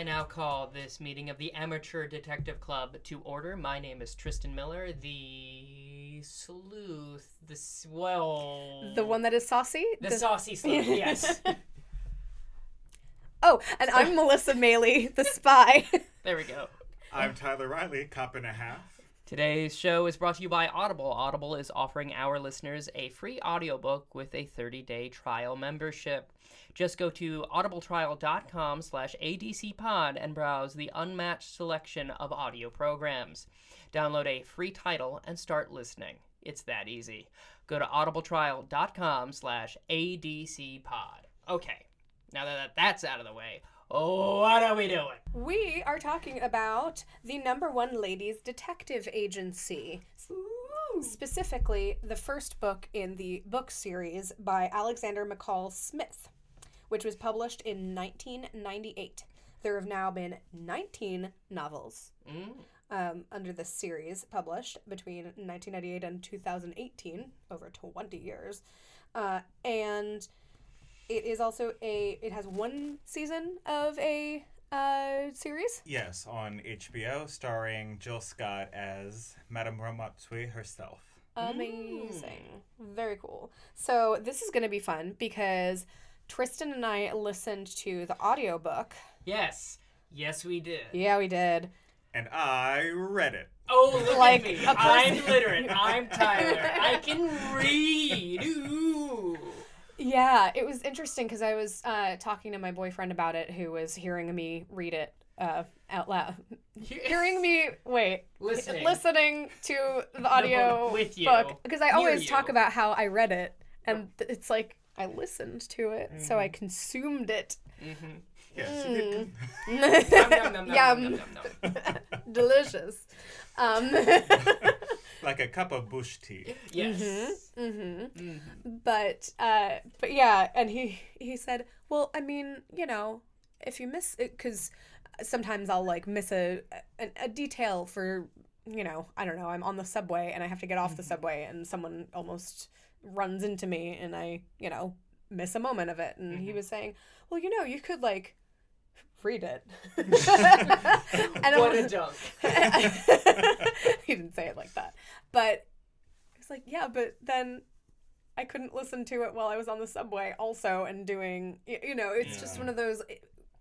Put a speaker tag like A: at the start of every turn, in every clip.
A: I now call this meeting of the Amateur Detective Club to order. My name is Tristan Miller, the sleuth,
B: The one that is saucy?
A: The saucy sleuth, yes.
B: Oh, and I'm Melissa Meli, the spy.
A: There we go.
C: I'm Tyler Riley, cop and a half.
A: Today's show is brought to you by Audible. Audible is offering our listeners a free audiobook with a 30-day trial membership. Just go to audibletrial.com/adcpod and browse the unmatched selection of audio programs. Download a free title and start listening. It's that easy. Go to audibletrial.com/adcpod. Okay, now that that's out of the way, what are we doing?
B: We are talking about the #1 ladies detective agency. Specifically, the first book in the book series by Alexander McCall Smith, which was published in 1998. There have now been 19 novels under this series published between 1998 and 2018, over 20 years. And it is also it has one season of a series.
C: Yes, on HBO, starring Jill Scott as Madame Ramatsui herself.
B: Amazing. Very cool. So this is going to be fun because Tristan and I listened to the audiobook.
A: Yes. Yes, we did.
B: Yeah, we did.
C: And I read it.
A: Oh, look
B: Like
A: at me.
B: a person.
A: I'm literate. I'm Tyler. I can read. Ooh.
B: Yeah, it was interesting because I was talking to my boyfriend about it, who was hearing me read it out loud. Hearing me, listening to the audio
A: with you.
B: book. Because I always
A: you.
B: talk about how I read it, and it's like I listened to it, so I consumed it.
A: Mm-hmm.
C: Yes, you did.
B: Yum. Delicious.
C: Like a cup of bush tea.
A: Yes.
B: But yeah, and he said, well, I mean, you know, if you miss it, because sometimes I'll like miss a detail for, you know, I don't know, I'm on the subway and I have to get off the subway and someone almost runs into me and I, you know, miss a moment of it. And he was saying, well, you know, you could like read it. And
A: What a dunk.
B: He didn't say it like that. But I was like, yeah, but then I couldn't listen to it while I was on the subway also and doing, you know, it's just one of those,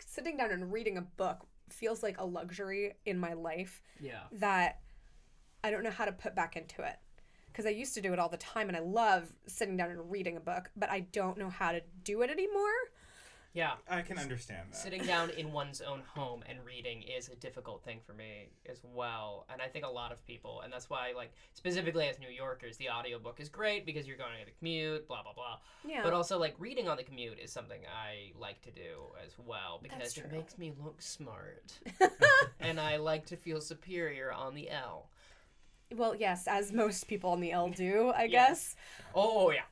B: sitting down and reading a book feels like a luxury in my life that I don't know how to put back into it. Because I used to do it all the time and I love sitting down and reading a book, but I don't know how to do it anymore.
A: Yeah.
C: I can understand that.
A: Sitting down in one's own home and reading is a difficult thing for me as well. And I think a lot of people, and that's why, like, specifically as New Yorkers, the audiobook is great because you're going to the commute, blah, blah, blah.
B: Yeah.
A: But also, like, reading on the commute is something I like to do as well because it
B: true.
A: makes me look smart. And I like to feel superior on the L.
B: Well, yes, as most people on the L do, I guess.
A: Oh, yeah.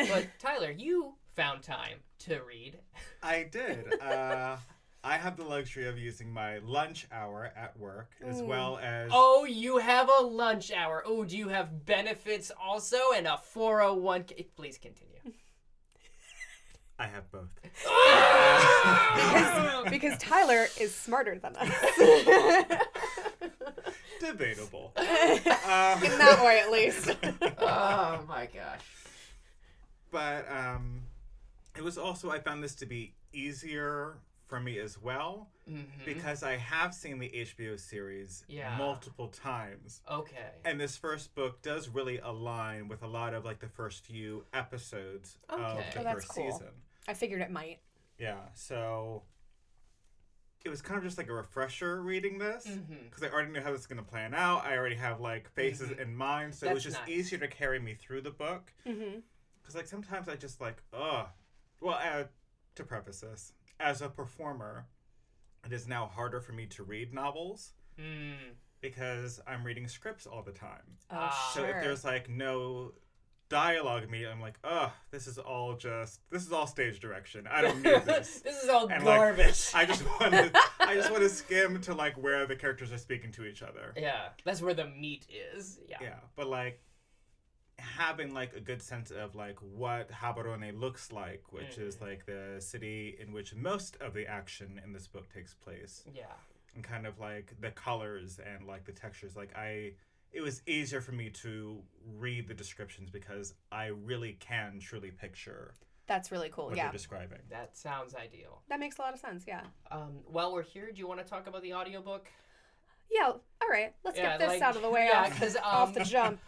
A: But, Tyler, you found time to read.
C: I did. I have the luxury of using my lunch hour at work as well as...
A: Oh, you have a lunch hour. Oh, do you have benefits also and a 401k? Please continue.
C: I have both.
B: Because Tyler is smarter than us.
C: Debatable.
B: In that way, at least.
A: Oh, my gosh.
C: But it was also, I found this to be easier for me as well because I have seen the HBO series multiple times.
A: Okay.
C: And this first book does really align with a lot of like the first few episodes of the
B: that's
C: first
B: cool.
C: season.
B: I figured it might.
C: Yeah, so it was kind of just like a refresher reading this because I already knew how this was going to plan out. I already have like faces in mind, so it was just easier to carry me through the book. Because like sometimes I just like, well, to preface this, as a performer, it is now harder for me to read novels because I'm reading scripts all the time.
B: Oh,
C: So if there's like no dialogue me, I'm like, this is all stage direction. I don't need this.
A: This is all
C: And,
A: garbage.
C: Like, I just want to skim to like where the characters are speaking to each other.
A: Yeah, that's where the meat is. Yeah.
C: Yeah, but like having like a good sense of like what Habarone looks like, which is like the city in which most of the action in this book takes place.
A: Yeah.
C: And kind of like the colors and like the textures. Like it was easier for me to read the descriptions because I really can truly picture.
B: That's really cool.
C: What
B: yeah.
C: they're describing.
A: That sounds ideal.
B: That makes a lot of sense. Yeah.
A: While we're here, do you want to talk about the audiobook?
B: Yeah. All right. Let's get this out of the way off the jump.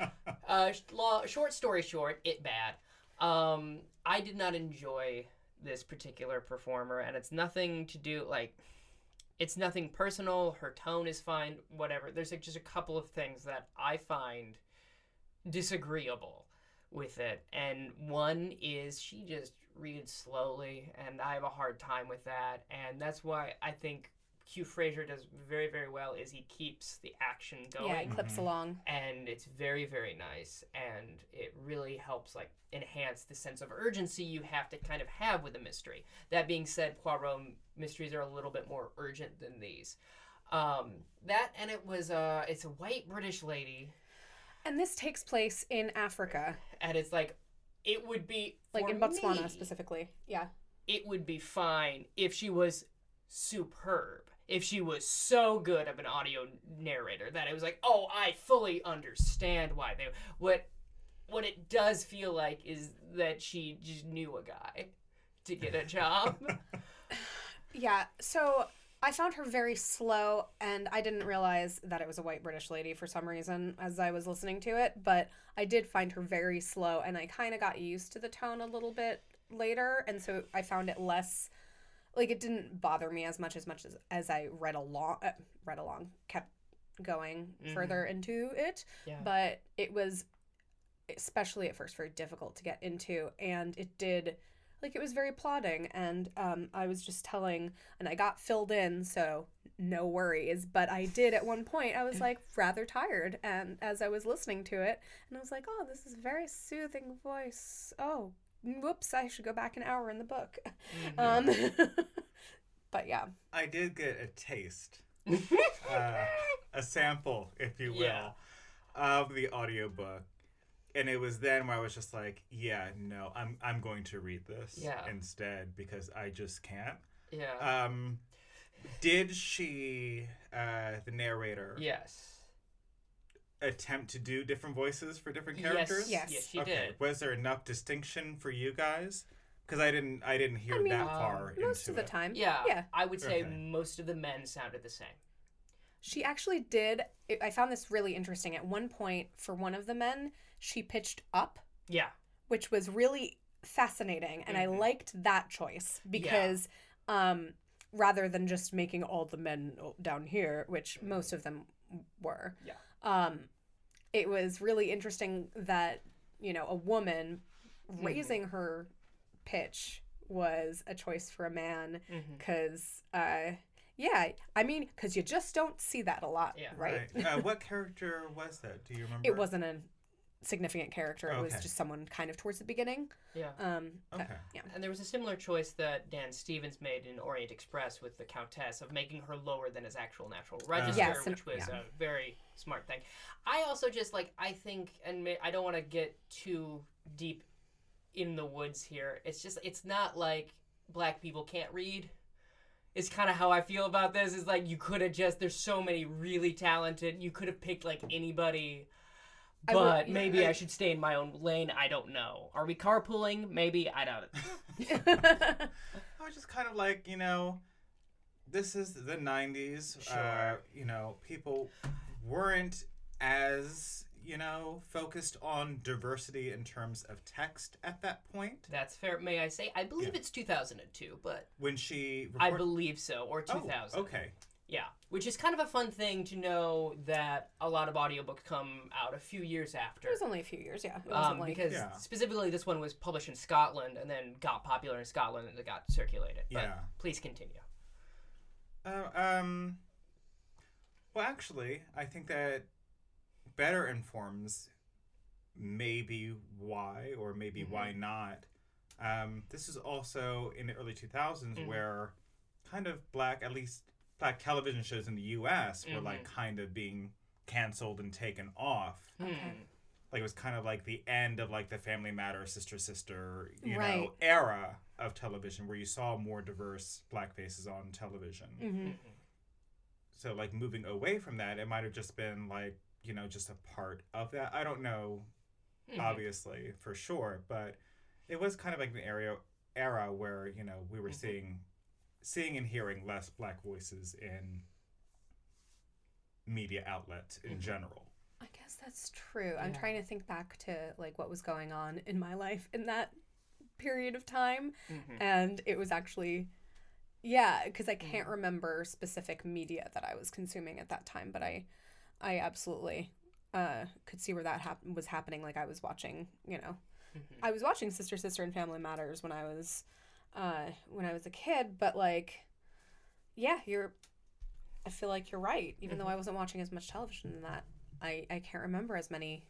A: Short story short, it bad. I did not enjoy this particular performer, and it's nothing to do it's nothing personal. Her tone is fine. Whatever. There's like just a couple of things that I find disagreeable with it, and one is she just reads slowly, and I have a hard time with that, and that's why I think Hugh Fraser does very, very well is he keeps the action going.
B: Yeah, it clips along.
A: And it's very, very nice. And it really helps like enhance the sense of urgency you have to kind of have with a mystery. That being said, Poirot mysteries are a little bit more urgent than these. It's a white British lady.
B: And this takes place in Africa.
A: And it's like, it would be,
B: like in Botswana specifically. Yeah.
A: It would be fine if she was superb. If she was so good of an audio narrator that it was like, oh, I fully understand why they... What it does feel like is that she just knew a guy to get a job.
B: Yeah, so I found her very slow, and I didn't realize that it was a white British lady for some reason as I was listening to it, but I did find her very slow, and I kind of got used to the tone a little bit later, and so I found it less... Like, it didn't bother me as much as I read along, kept going further into it. Yeah. But it was, especially at first, very difficult to get into. And it did, like, it was very plodding. And I was just telling, and I got filled in, so no worries. But I did, at one point, I was, like, rather tired. And as I was listening to it, and I was like, oh, this is a very soothing voice. Oh, whoops, I should go back an hour in the book. But yeah.
C: I did get a taste, a sample, if you will, of the audiobook. And it was then where I was just like, yeah, no, I'm going to read this instead because I just can't.
A: Yeah.
C: Did she, the narrator...
A: Yes.
C: Attempt to do different voices for different characters?
B: Yes,
A: she did.
C: Was there enough distinction for you guys? Because I didn't hear that far into it.
B: Most of the time.
A: Yeah. I would say most of the men sounded the same.
B: She actually did. I found this really interesting. At one point, for one of the men, she pitched up.
A: Yeah.
B: Which was really fascinating. And I liked that choice because rather than just making all the men down here, which most of them were.
A: Yeah.
B: It was really interesting that, a woman raising her pitch was a choice for a man because, because you just don't see that a lot, right?
C: What character was that? Do you remember?
B: It wasn't a significant character. It was just someone kind of towards the beginning.
A: Yeah. And there was a similar choice that Dan Stevens made in Orient Express with the Countess of making her lower than his actual natural register, which was a very smart thing. I also just I think, and I don't want to get too deep in the woods here. It's not like black people can't read. It's kind of how I feel about this. Is like you could have there's so many really talented. You could have picked anybody. But maybe I should stay in my own lane. I don't know. Are we carpooling? Maybe. I doubt it.
C: I was just kind of like, this is the 90s.
A: Sure.
C: People weren't as, focused on diversity in terms of text at that point.
A: That's fair. May I say? I believe it's 2002, but...
C: When she...
A: I believe so. Or 2000.
C: Oh, okay.
A: Yeah, which is kind of a fun thing to know that a lot of audiobooks come out a few years after.
B: It was only a few years, yeah. It wasn't
A: because specifically this one was published in Scotland and then got popular in Scotland and it got circulated. But please continue.
C: Well, actually, I think that better informs maybe why or maybe why not. This is also in the early 2000s where kind of black television shows in the U.S. were kind of being canceled and taken off.
B: Okay.
C: like it was kind of like the end of like the Family Matters, Sister, you know, era of television where you saw more diverse Black faces on television.
B: Mm-hmm.
C: So like moving away from that, it might have just been like, you know, just a part of that. I don't know, obviously, for sure, but it was kind of like an era where, you know, we were seeing and hearing less Black voices in media outlets in general.
B: I guess that's true. Yeah. I'm trying to think back to like what was going on in my life in that period of time, and it was actually, because I can't remember specific media that I was consuming at that time, but I absolutely could see where that was happening. Like I was watching, you know, I was watching Sister and Family Matters when I was a kid, but like, I feel like you're right. Even though I wasn't watching as much television than that, I can't remember as many.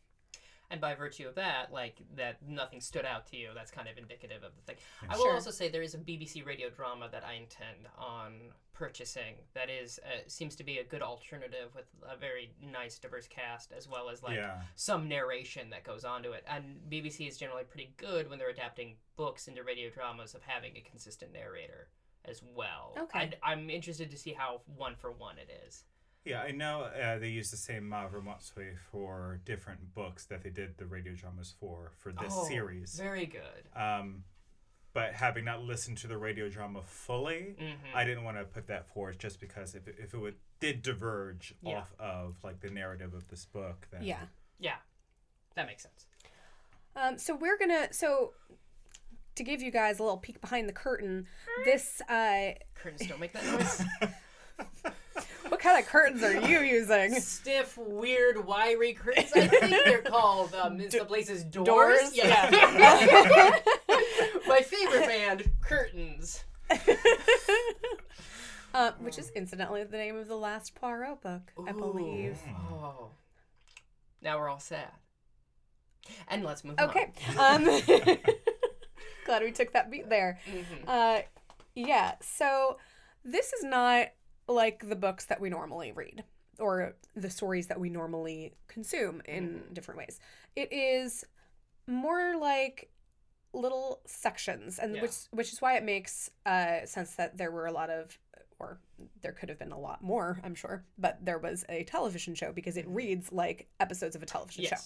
A: And by virtue of that, like, that nothing stood out to you, that's kind of indicative of the thing. I will also say there is a BBC radio drama that I intend on purchasing that is seems to be a good alternative with a very nice, diverse cast, as well as, like, some narration that goes onto it. And BBC is generally pretty good when they're adapting books into radio dramas of having a consistent narrator as well.
B: Okay.
A: I'm interested to see how one-for-one it is.
C: Yeah, I know they use the same Motsui for different books that they did the radio dramas for this series.
A: Very good.
C: But having not listened to the radio drama fully, I didn't want to put that forward just because if it did diverge off of like the narrative of this book, then
A: that makes sense.
B: So to give you guys a little peek behind the curtain, this
A: curtains don't make that noise.
B: What kind of curtains are you using?
A: Stiff, weird, wiry curtains. I think they're called, the place's doors.
B: Yeah.
A: My favorite band, Curtains.
B: Which is incidentally the name of the last Poirot book, I believe.
A: Oh. Now we're all sad. And let's move on.
B: Okay. Glad we took that beat there. So this is not like the books that we normally read or the stories that we normally consume in different ways. It is more like little sections, and which is why it makes sense that there were a lot of, or there could have been a lot more, I'm sure, but there was a television show because it reads like episodes of a television show.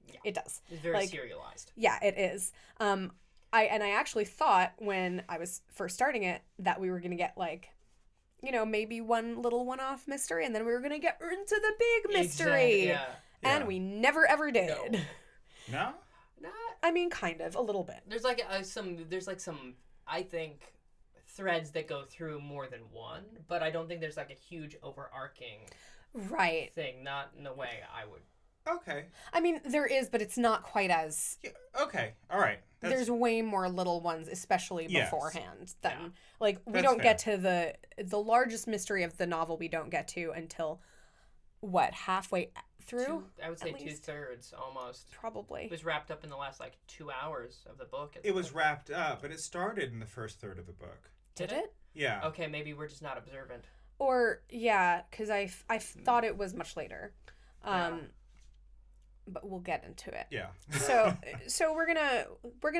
B: Yeah. It does.
A: It's very serialized.
B: Yeah, it is. I actually thought when I was first starting it that we were going to get like, you know, maybe one little one-off mystery, and then we were going to get into the big mystery.
A: Exactly,
B: And we never ever did.
C: No?
A: Not.
B: I mean, kind of, a little bit.
A: There's like some, I think, threads that go through more than one, but I don't think there's like a huge overarching thing, not in the way I would.
C: Okay.
B: I mean, there is, but it's not quite as...
C: Yeah, okay, all right.
B: There's way more little ones, especially beforehand, than... Like, we
C: That's
B: don't
C: fair.
B: get to the largest mystery of the novel we don't get to until, what, halfway through?
A: I would say 2/3, almost.
B: Probably.
A: It was wrapped up in the last, like, 2 hours of the book.
C: It was wrapped up, but it started in the first third of the book.
B: Did it?
C: Yeah.
A: Okay, maybe we're just not observant.
B: Or, because I thought it was much later. But we'll get into it.
C: Yeah.
B: So we're gonna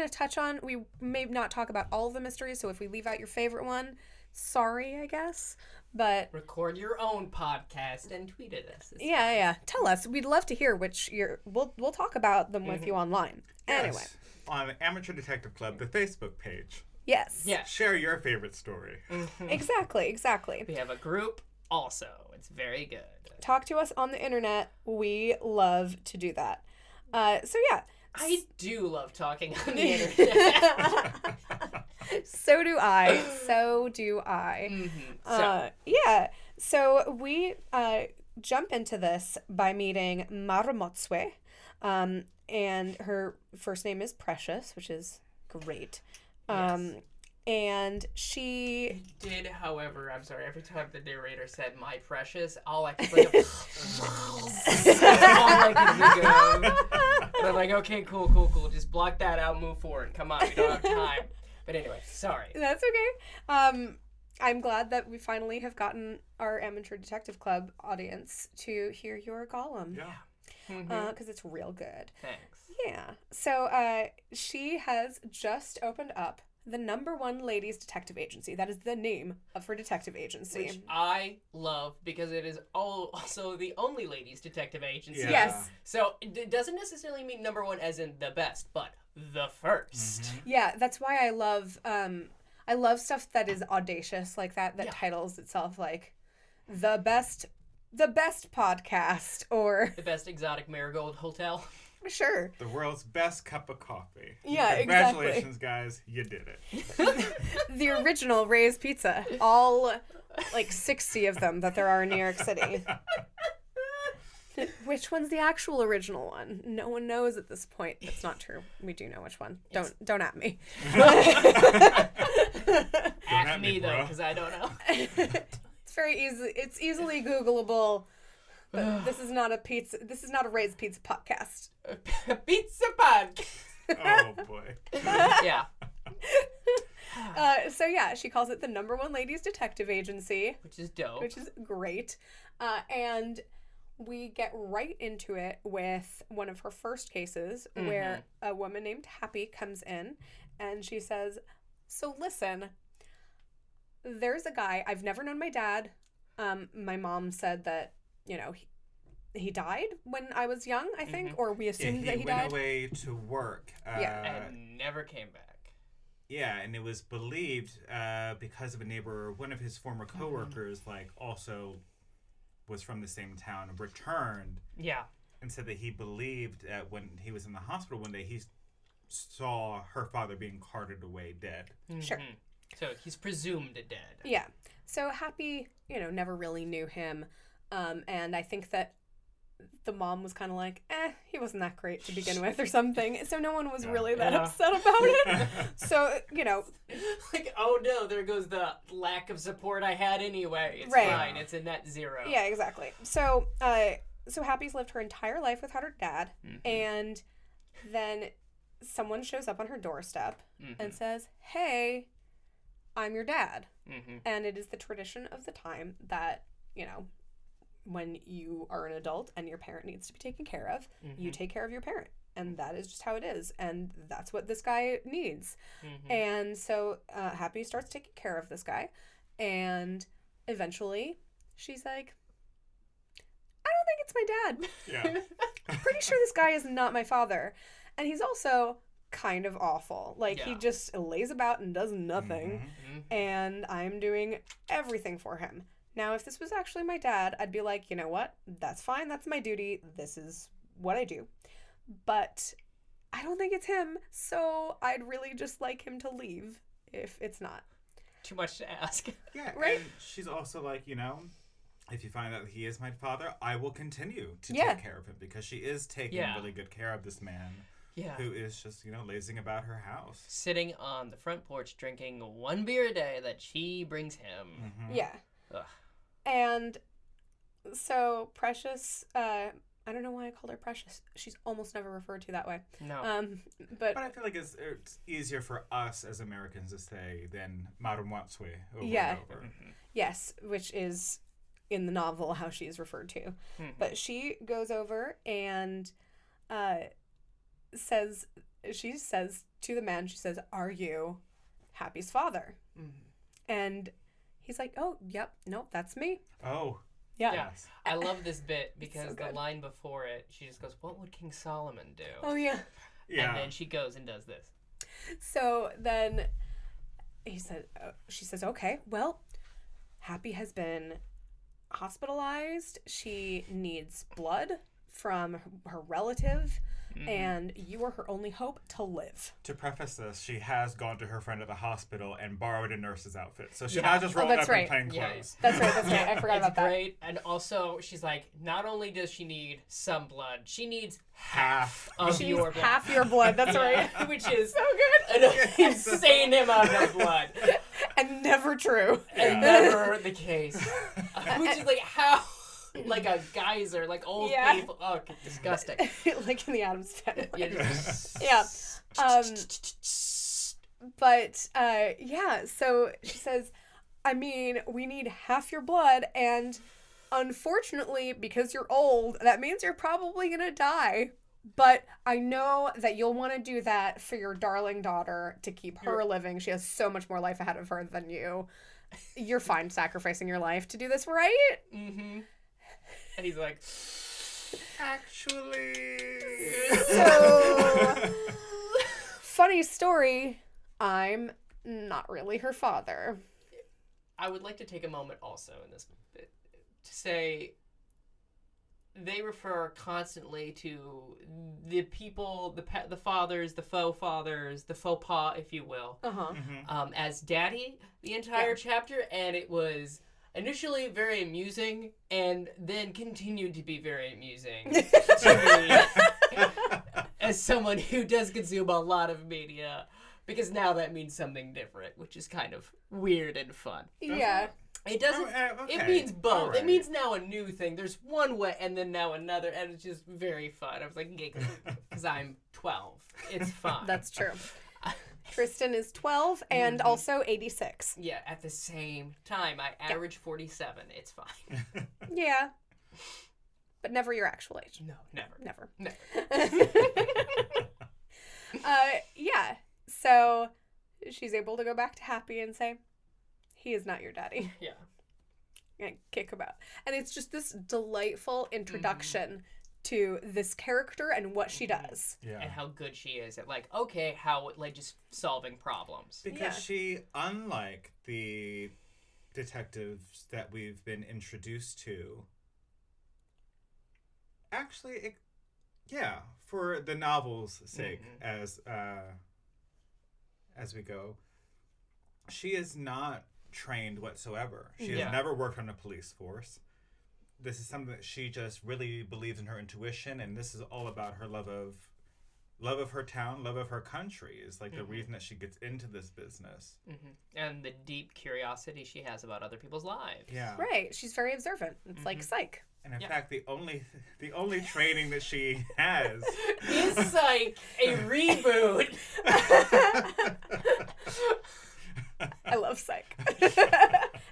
B: touch on. We may not talk about all of the mysteries. So if we leave out your favorite one, sorry, I guess. But
A: record your own podcast and tweet at us.
B: Yeah. Tell us. We'd love to hear which we'll talk about them with you online.
C: Yes.
B: Anyway,
C: on Amateur Detective Club, the Facebook page.
B: Yes.
A: Yeah.
C: Share your favorite story.
B: Exactly.
A: We have a group also. It's very good.
B: Talk to us on the internet. We love to do that. So yeah.
A: I do love talking on the internet.
B: So do I. So we jump into this by meeting Motsui, and her first name is Precious, which is great. And she
A: did, however, I'm sorry, every time the narrator said "my precious," all I could think of all I could think of. But I'm like, okay, cool. Just block that out, move forward. Come on, we don't have time. But anyway, sorry.
B: That's okay. I'm glad that we finally have gotten our Amateur Detective Club audience to hear your column.
C: Yeah.
B: because it's real good.
A: Thanks.
B: Yeah. So she has just opened up the #1 ladies detective agency. That is the name of her detective agency.
A: Which I love because it is also the only ladies detective agency.
B: Yeah. Yes.
A: So it doesn't necessarily mean #1 as in the best, but the first.
B: Mm-hmm. Yeah, that's why I love stuff that is audacious like that titles itself like the best podcast or
A: the best exotic marigold hotel.
B: Sure.
C: The world's best cup of coffee.
B: Yeah,
C: Congratulations, guys. You did it.
B: The original Ray's Pizza. All, 60 of them that there are in New York City. Which one's the actual original one? No one knows at this point. That's not true. We do know which one. Don't at me.
A: At me, though, because I don't know.
B: It's very easy. It's easily Googleable. But this is not a pizza. This is not a Ray's Pizza podcast.
A: Pizza podcast.
C: Oh boy.
A: Yeah.
B: So she calls it the #1 ladies detective agency,
A: which is dope.
B: Which is great. And we get right into it with one of her first cases where a woman named Happy comes in and she says, "So listen, there's a guy. I've never known my dad. My mom said that." He died when I was young, I think, or we assumed that he died.
C: He went away to work.
A: And never came back.
C: Yeah, and it was believed because of a neighbor, one of his former coworkers, also was from the same town, returned.
A: Yeah.
C: And said that he believed when he was in the hospital one day, he saw her father being carted away dead.
A: Mm-hmm.
B: Sure.
A: So he's presumed dead.
B: Yeah. So Happy, never really knew him. And I think that the mom was kind of like, he wasn't that great to begin with or something. So no one was really that upset about it. So,
A: oh no, there goes the lack of support I had anyway. It's fine. It's a net zero.
B: Yeah, exactly. So, Happy's lived her entire life without her dad. And then someone shows up on her doorstep and says, "Hey, I'm your dad." And it is the tradition of the time that, when you are an adult and your parent needs to be taken care of, you take care of your parent. And that is just how it is. And that's what this guy needs. And so Happy starts taking care of this guy. And eventually she's like, "I don't think it's my dad.
C: Yeah.
B: I'm pretty sure this guy is not my father. And he's also kind of awful. He just lays about and does nothing. And I'm doing everything for him. Now, if this was actually my dad, I'd be like, you know what? That's fine. That's my duty. This is what I do. But I don't think it's him. So I'd really just like him to leave if it's not."
A: Too much to ask.
C: Yeah.
B: Right?
C: And she's also like, if you find out that he is my father, I will continue to take care of him because she is taking really good care of this man. Yeah. Who is just, lazing about her house.
A: Sitting on the front porch drinking 1 beer a day that she brings him.
B: Yeah.
A: Ugh.
B: And so Precious, I don't know why I called her Precious. She's almost never referred to that way.
A: No.
B: But
C: I feel like it's easier for us as Americans to say than Marumatsue over and over.
B: Yes, which is in the novel how she is referred to. But she goes over and says to the man, she says, "Are you Happy's father?" And he's like, "Oh, yep, nope, that's me."
C: Oh.
B: Yeah.
A: Yes. I love this bit because
B: so
A: the line before it, she just goes, "What would King Solomon do?"
B: Oh, yeah.
A: And then she goes and does this.
B: So then she says, "Okay, well, Happy has been hospitalized. She needs blood from her relative. And you are her only hope to live."
C: To preface this, she has gone to her friend at the hospital and borrowed a nurse's outfit. So she's not just rolling up in plain clothes.
B: That's right. I forgot about that.
A: Great. And also, she's like, not only does she need some blood, she needs half of your blood.
B: Half your blood, that's right.
A: Which is
B: so good.
A: An insane amount of blood.
B: And never true.
A: And never the case. Which is like, how... like a geyser, like old people. Oh, disgusting.
B: Like in the Addams Family.
A: Yeah.
B: So she says, "I mean, we need half your blood, and unfortunately, because you're old, that means you're probably gonna die. But I know that you'll want to do that for your darling daughter to keep her living. She has so much more life ahead of her than you. You're fine sacrificing your life to do this, right?
A: Mm-hmm. And he's like,
C: actually.
B: So, funny story, I'm not really her father.
A: I would like to take a moment also in this bit to say they refer constantly to the people, the fathers, the faux pas, if you will, as daddy the entire chapter, and it was initially very amusing and then continued to be very amusing to me as someone who does consume a lot of media, because now that means something different, which is kind of weird and fun.
B: Yeah.
A: It doesn't.
C: Okay.
A: It means both.
C: Right.
A: It means now a new thing. There's one way, and then now another, and it's just very fun. I was like, because I'm 12. It's fun.
B: That's true. Tristan is 12 and also 86.
A: Yeah, at the same time. I average 47. It's fine.
B: Yeah. But never your actual age.
A: No, never.
B: Yeah. So she's able to go back to Happy and say, he is not your daddy.
A: Yeah.
B: And kick him out. And it's just this delightful introduction to this character and what she does.
C: Yeah.
A: And how good she is at, just solving problems.
C: Because she, unlike the detectives that we've been introduced to, actually, for the novel's sake, as we go, she is not trained whatsoever. She has never worked on a police force. This is something that she just really believes in her intuition, and this is all about her love of her town, love of her country is like the reason that she gets into this business.
A: And the deep curiosity she has about other people's lives.
C: Yeah.
B: Right. She's very observant. It's like Psych.
C: And in fact, the only training that she has
A: is Psych, a reboot.
B: I love Psych.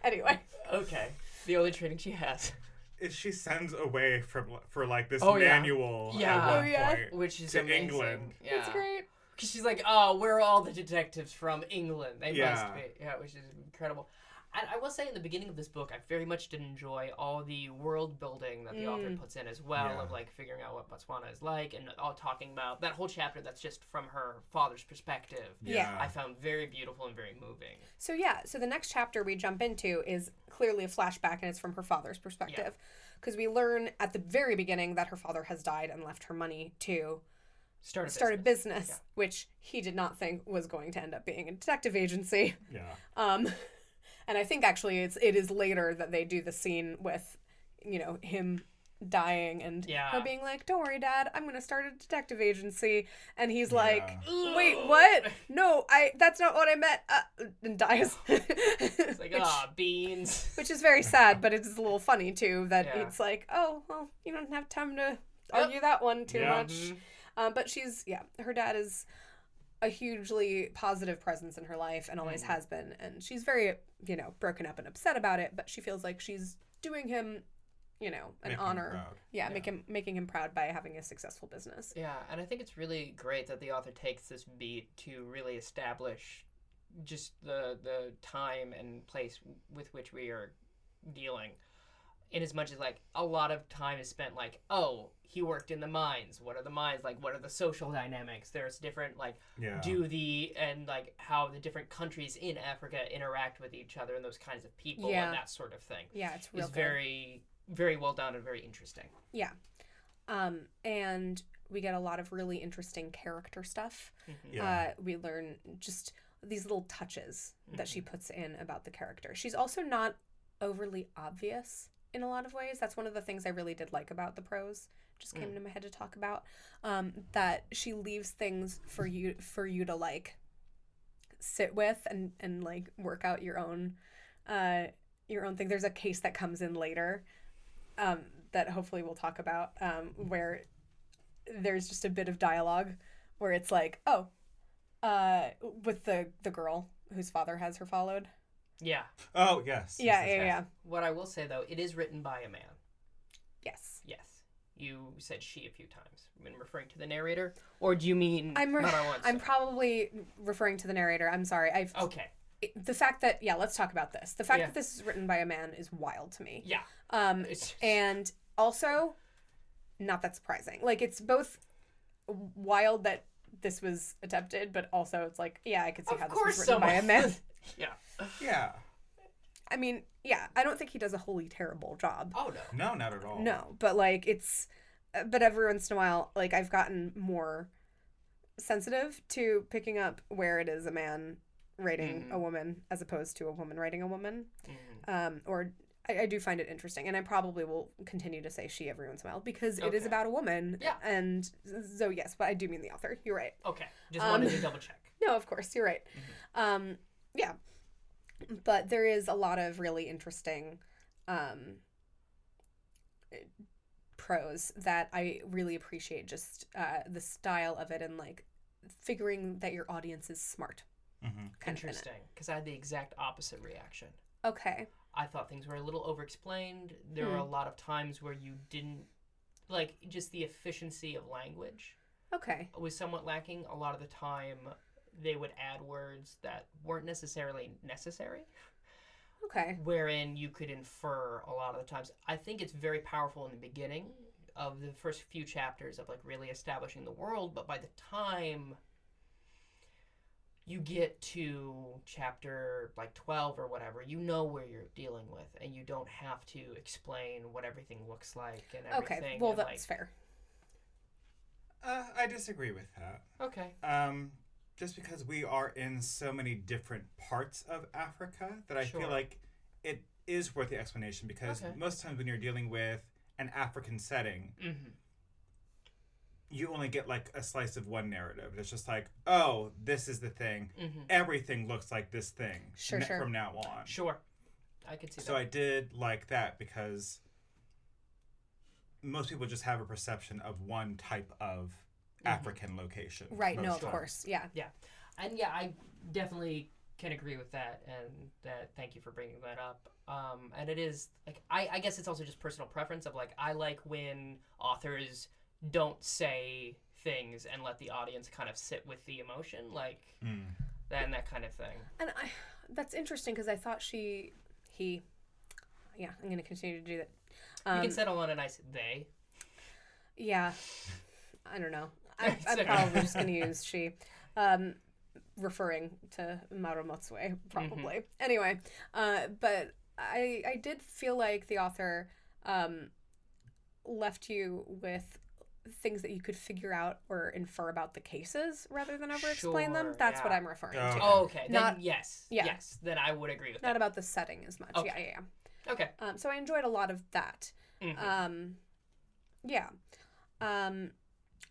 B: Anyway.
A: Okay. The only training she has
C: is she sends away for like this manual at one point,
A: which is
C: to
A: amazing.
C: England.
B: Yeah. It's great.
A: Because she's like, oh, where are all the detectives from England? They must be. Yeah, which is incredible. I will say in the beginning of this book, I very much did enjoy all the world building that the author puts in as well, of like figuring out what Botswana is like, and all talking about that whole chapter that's just from her father's perspective.
B: Yeah.
A: I found very beautiful and very moving.
B: So the next chapter we jump into is clearly a flashback, and it's from her father's perspective. Because we learn at the very beginning that her father has died and left her money to start a business, which he did not think was going to end up being a detective agency.
C: Yeah.
B: And I think actually it is later that they do the scene with, him dying and her being like, don't worry, Dad, I'm going to start a detective agency. And he's like, wait, what? No, that's not what I meant. And dies.
A: It's like, beans.
B: Which is very sad, but it's a little funny too that it's like, oh, well, you don't have time to argue that one too much. But her dad is a hugely positive presence in her life and always has been, and she's very broken up and upset about it, but she feels like she's doing him an honor, making him proud by having a successful business.
A: And I think it's really great that the author takes this beat to really establish just the time and place with which we are dealing, in as much as like a lot of time is spent like, oh, he worked in the mines. What are the mines like? What are the social dynamics? There's different and like how the different countries in Africa interact with each other and those kinds of people and that sort of thing.
B: Yeah, it's real good.
A: Very, very well done and very interesting.
B: Yeah. And we get a lot of really interesting character stuff. We learn just these little touches that she puts in about the character. She's also not overly obvious in a lot of ways. That's one of the things I really did like about the prose. Just came into my head to talk about. That she leaves things for you to like sit with and like work out your own thing. There's a case that comes in later that hopefully we'll talk about where there's just a bit of dialogue where it's like, with the girl whose father has her followed.
A: Yeah.
C: Oh, yes.
B: Yeah.
A: What I will say, though, it is written by a man.
B: Yes.
A: Yes. You said she a few times. You mean referring to the narrator? Or do you mean
B: I'm probably referring to the narrator. I'm sorry.
A: Okay.
B: The fact that, let's talk about this. The fact that this is written by a man is wild to me.
A: Yeah.
B: And also, not that surprising. Like, it's both wild that this was attempted, but also it's like, I could see how this was written by a man.
C: Yeah.
B: I mean, I don't think he does a wholly terrible job.
A: Oh, no.
C: No, not at all.
B: No, but, like, but every once in a while, like, I've gotten more sensitive to picking up where it is a man writing a woman as opposed to a woman writing a woman. Or I do find it interesting, and I probably will continue to say she every once in a while because it is about a woman.
A: Yeah.
B: And so, yes, but I do mean the author. You're right.
A: Okay. Just wanted to double check.
B: No, of course. You're right. Yeah. But there is a lot of really interesting prose that I really appreciate, just the style of it and, like, figuring that your audience is smart.
A: Interesting, because I had the exact opposite reaction.
B: Okay.
A: I thought things were a little overexplained. There were a lot of times where you didn't, like, just the efficiency of language.
B: Okay.
A: Was somewhat lacking. A lot of the time, they would add words that weren't necessarily necessary.
B: Okay.
A: Wherein you could infer a lot of the times. I think it's very powerful in the beginning of the first few chapters of, like, really establishing the world, but by the time you get to chapter, like, 12 or whatever, you know where you're dealing with, and you don't have to explain what everything looks like and everything.
B: Okay, well, that's fair.
C: I disagree with that.
A: Okay.
C: Just because we are in so many different parts of Africa that I feel like it is worth the explanation, because most times when you're dealing with an African setting, you only get, like, a slice of one narrative. It's just like, oh, this is the thing. Everything looks like this thing from now on.
A: Sure. I could see that.
C: So I did like that, because most people just have a perception of one type of African location.
B: Right, no, of course. Yeah.
A: Yeah. And I definitely can agree with that, and thank you for bringing that up. And it is, like, I guess it's also just personal preference of, like, I like when authors don't say things and let the audience kind of sit with the emotion, like, that kind of thing. And
B: that's interesting, because I thought I'm going to continue to do that.
A: You can settle on a nice they.
B: Yeah. I don't know. I'm probably just going to use she, referring to Maru Motsue, probably. Anyway, but I did feel like the author left you with things that you could figure out or infer about the cases rather than ever explain them. That's what I'm referring to.
A: Oh, okay. Then yes. Then I would agree with that.
B: Not about the setting as much.
A: Okay.
B: Yeah. Okay. So I enjoyed a lot of that.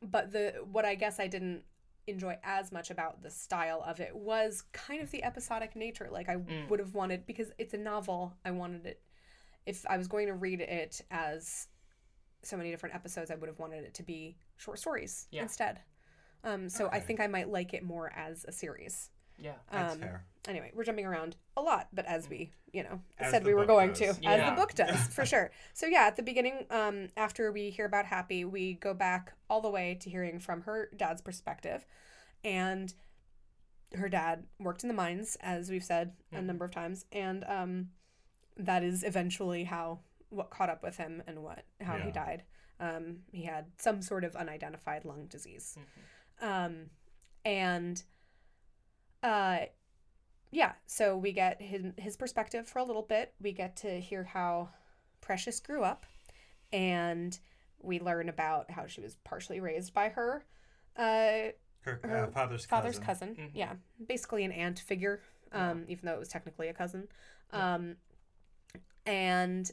B: But what I guess I didn't enjoy as much about the style of it was kind of the episodic nature. Like, I would have wanted, because it's a novel, I wanted it, if I was going to read it as so many different episodes, I would have wanted it to be short stories instead. So I think I might like it more as a series.
A: Yeah,
C: that's fair.
B: Anyway, we're jumping around a lot, but as we, said we were going to, as the book does, for sure. So at the beginning, after we hear about Happy, we go back all the way to hearing from her dad's perspective. And her dad worked in the mines, as we've said a number of times. And that is eventually what caught up with him and how he died. He had some sort of unidentified lung disease. So we get his perspective for a little bit. We get to hear how Precious grew up, and we learn about how she was partially raised by her
C: father's
B: cousin. Yeah, basically an aunt figure, even though it was technically a cousin. And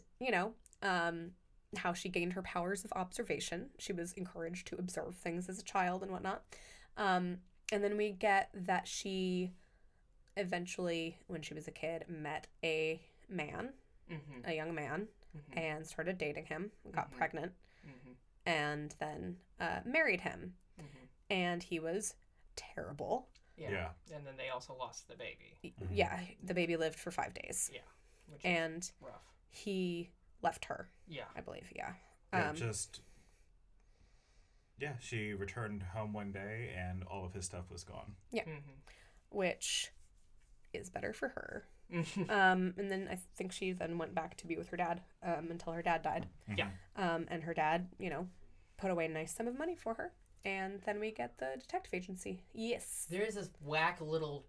B: how she gained her powers of observation. She was encouraged to observe things as a child and whatnot. And then we get that she eventually, when she was a kid, met a man, a young man, and started dating him, got pregnant, and then married him. And he was terrible.
A: Yeah. And then they also lost the baby.
B: Yeah, the baby lived for 5 days.
A: Yeah. Which
B: and
A: rough.
B: He left her.
A: Yeah.
B: I believe, yeah.
C: She returned home one day and all of his stuff was gone.
B: Yeah. Which is better for her. And then I think she then went back to be with her dad until her dad died.
A: Yeah.
B: And her dad, put away a nice sum of money for her. And then we get the detective agency. Yes.
A: There is this whack little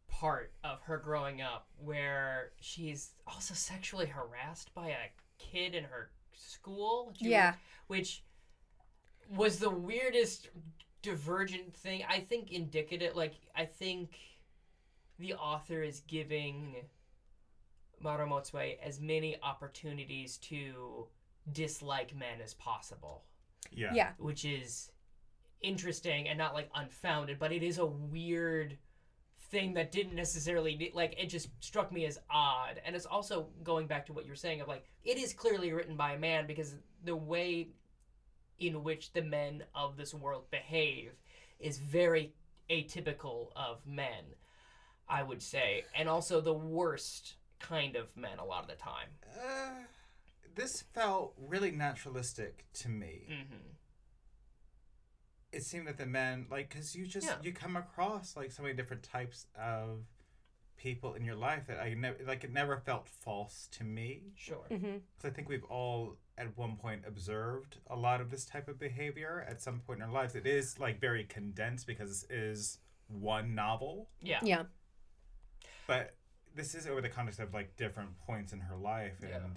A: part of her growing up where she's also sexually harassed by a kid in her school. Which was the weirdest divergent thing. I think indicative, I think the author is giving Maru Motsue as many opportunities to dislike men as possible.
B: Yeah.
A: Which is interesting and not unfounded, but it is a weird thing that didn't necessarily it just struck me as odd. And it's also going back to what you're saying of it is clearly written by a man, because the way in which the men of this world behave is very atypical of men, I would say, and also the worst kind of men a lot of the time.
C: This felt really naturalistic to me. It seemed that the men, because you come across so many different types of people in your life that it never felt false to me.
A: Sure.
B: Mm-hmm.
C: Because I think we've all at one point observed a lot of this type of behavior at some point in our lives. It is very condensed because it is one novel.
A: Yeah.
B: Yeah.
C: But this is over the context of different points in her life, and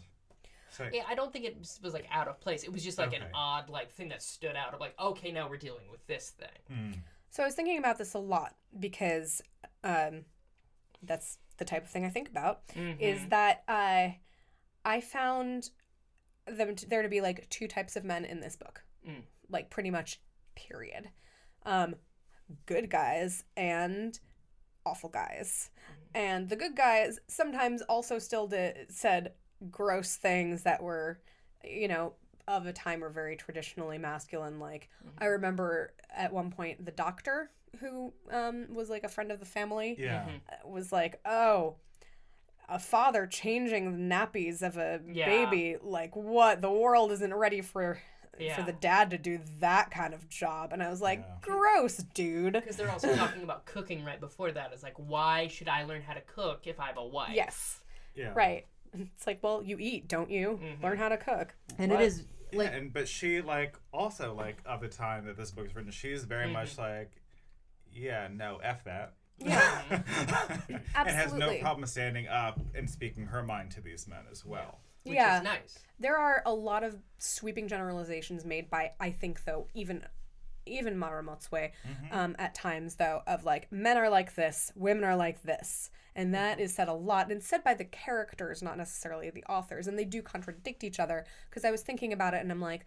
C: so
A: I don't think it was out of place. It was just an odd thing that stood out of okay, now we're dealing with this thing.
B: So I was thinking about this a lot because that's the type of thing I think about. Is that I found there to be two types of men in this book, pretty much, period. Good guys and awful guys. And the good guys sometimes also still said gross things that were, of a time were very traditionally masculine. I remember at one point the doctor who was a friend of the family was oh, a father changing the nappies of a baby, what? The world isn't ready for the dad to do that kind of job. And I was gross, dude.
A: Because they're also talking about cooking right before that. It's why should I learn how to cook if I have a wife?
B: Yes. Yeah. Right. It's well, you eat, don't you? Learn how to cook.
A: And it is
C: but she also of the time that this book is written, she's very much no, F that.
B: Yeah.
C: Absolutely. And has no problem standing up and speaking her mind to these men as well.
A: Which is nice.
B: There are a lot of sweeping generalizations made by, I think, though, even Maru Motsue, at times, though, of men are like this, women are like this. And that is said a lot. And it's said by the characters, not necessarily the authors. And they do contradict each other. Because I was thinking about it and I'm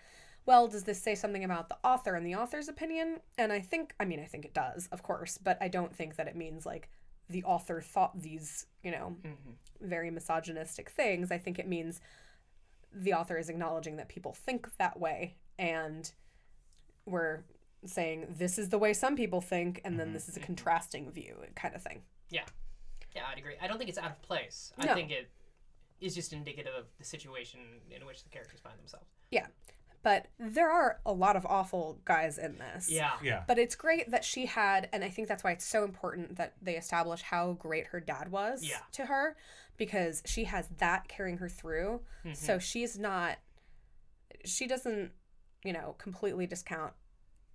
B: well, does this say something about the author and the author's opinion? And I think it does, of course. But I don't think that it means the author thought these, very misogynistic things. I think it means the author is acknowledging that people think that way, and we're saying this is the way some people think, and then this is a contrasting view kind of thing.
A: Yeah, I'd agree. I don't think it's out of place.
B: No.
A: I think it is just indicative of the situation in which the characters find themselves.
B: Yeah. But there are a lot of awful guys in this.
C: Yeah.
B: But it's great that she had, and I think that's why it's so important that they establish how great her dad was to her, because she has that carrying her through. So she doesn't, completely discount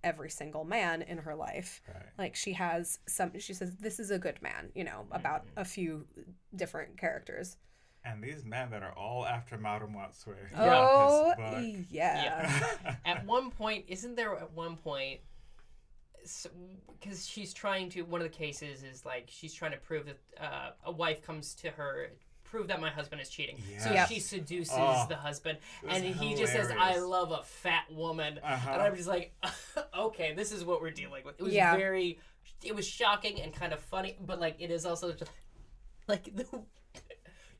B: every single man in her life.
C: Right.
B: She says, this is a good man, about a few different characters.
C: And these men that are all after Maru Motsue.
B: Oh, yeah.
A: At one point, because she's trying to, one of the cases is she's trying to prove that a wife comes to her, prove that my husband is cheating.
C: Yes.
A: So she seduces the husband, and he just says, I love a fat woman. And I'm just okay, this is what we're dealing with. It was it was shocking and kind of funny, but it is also just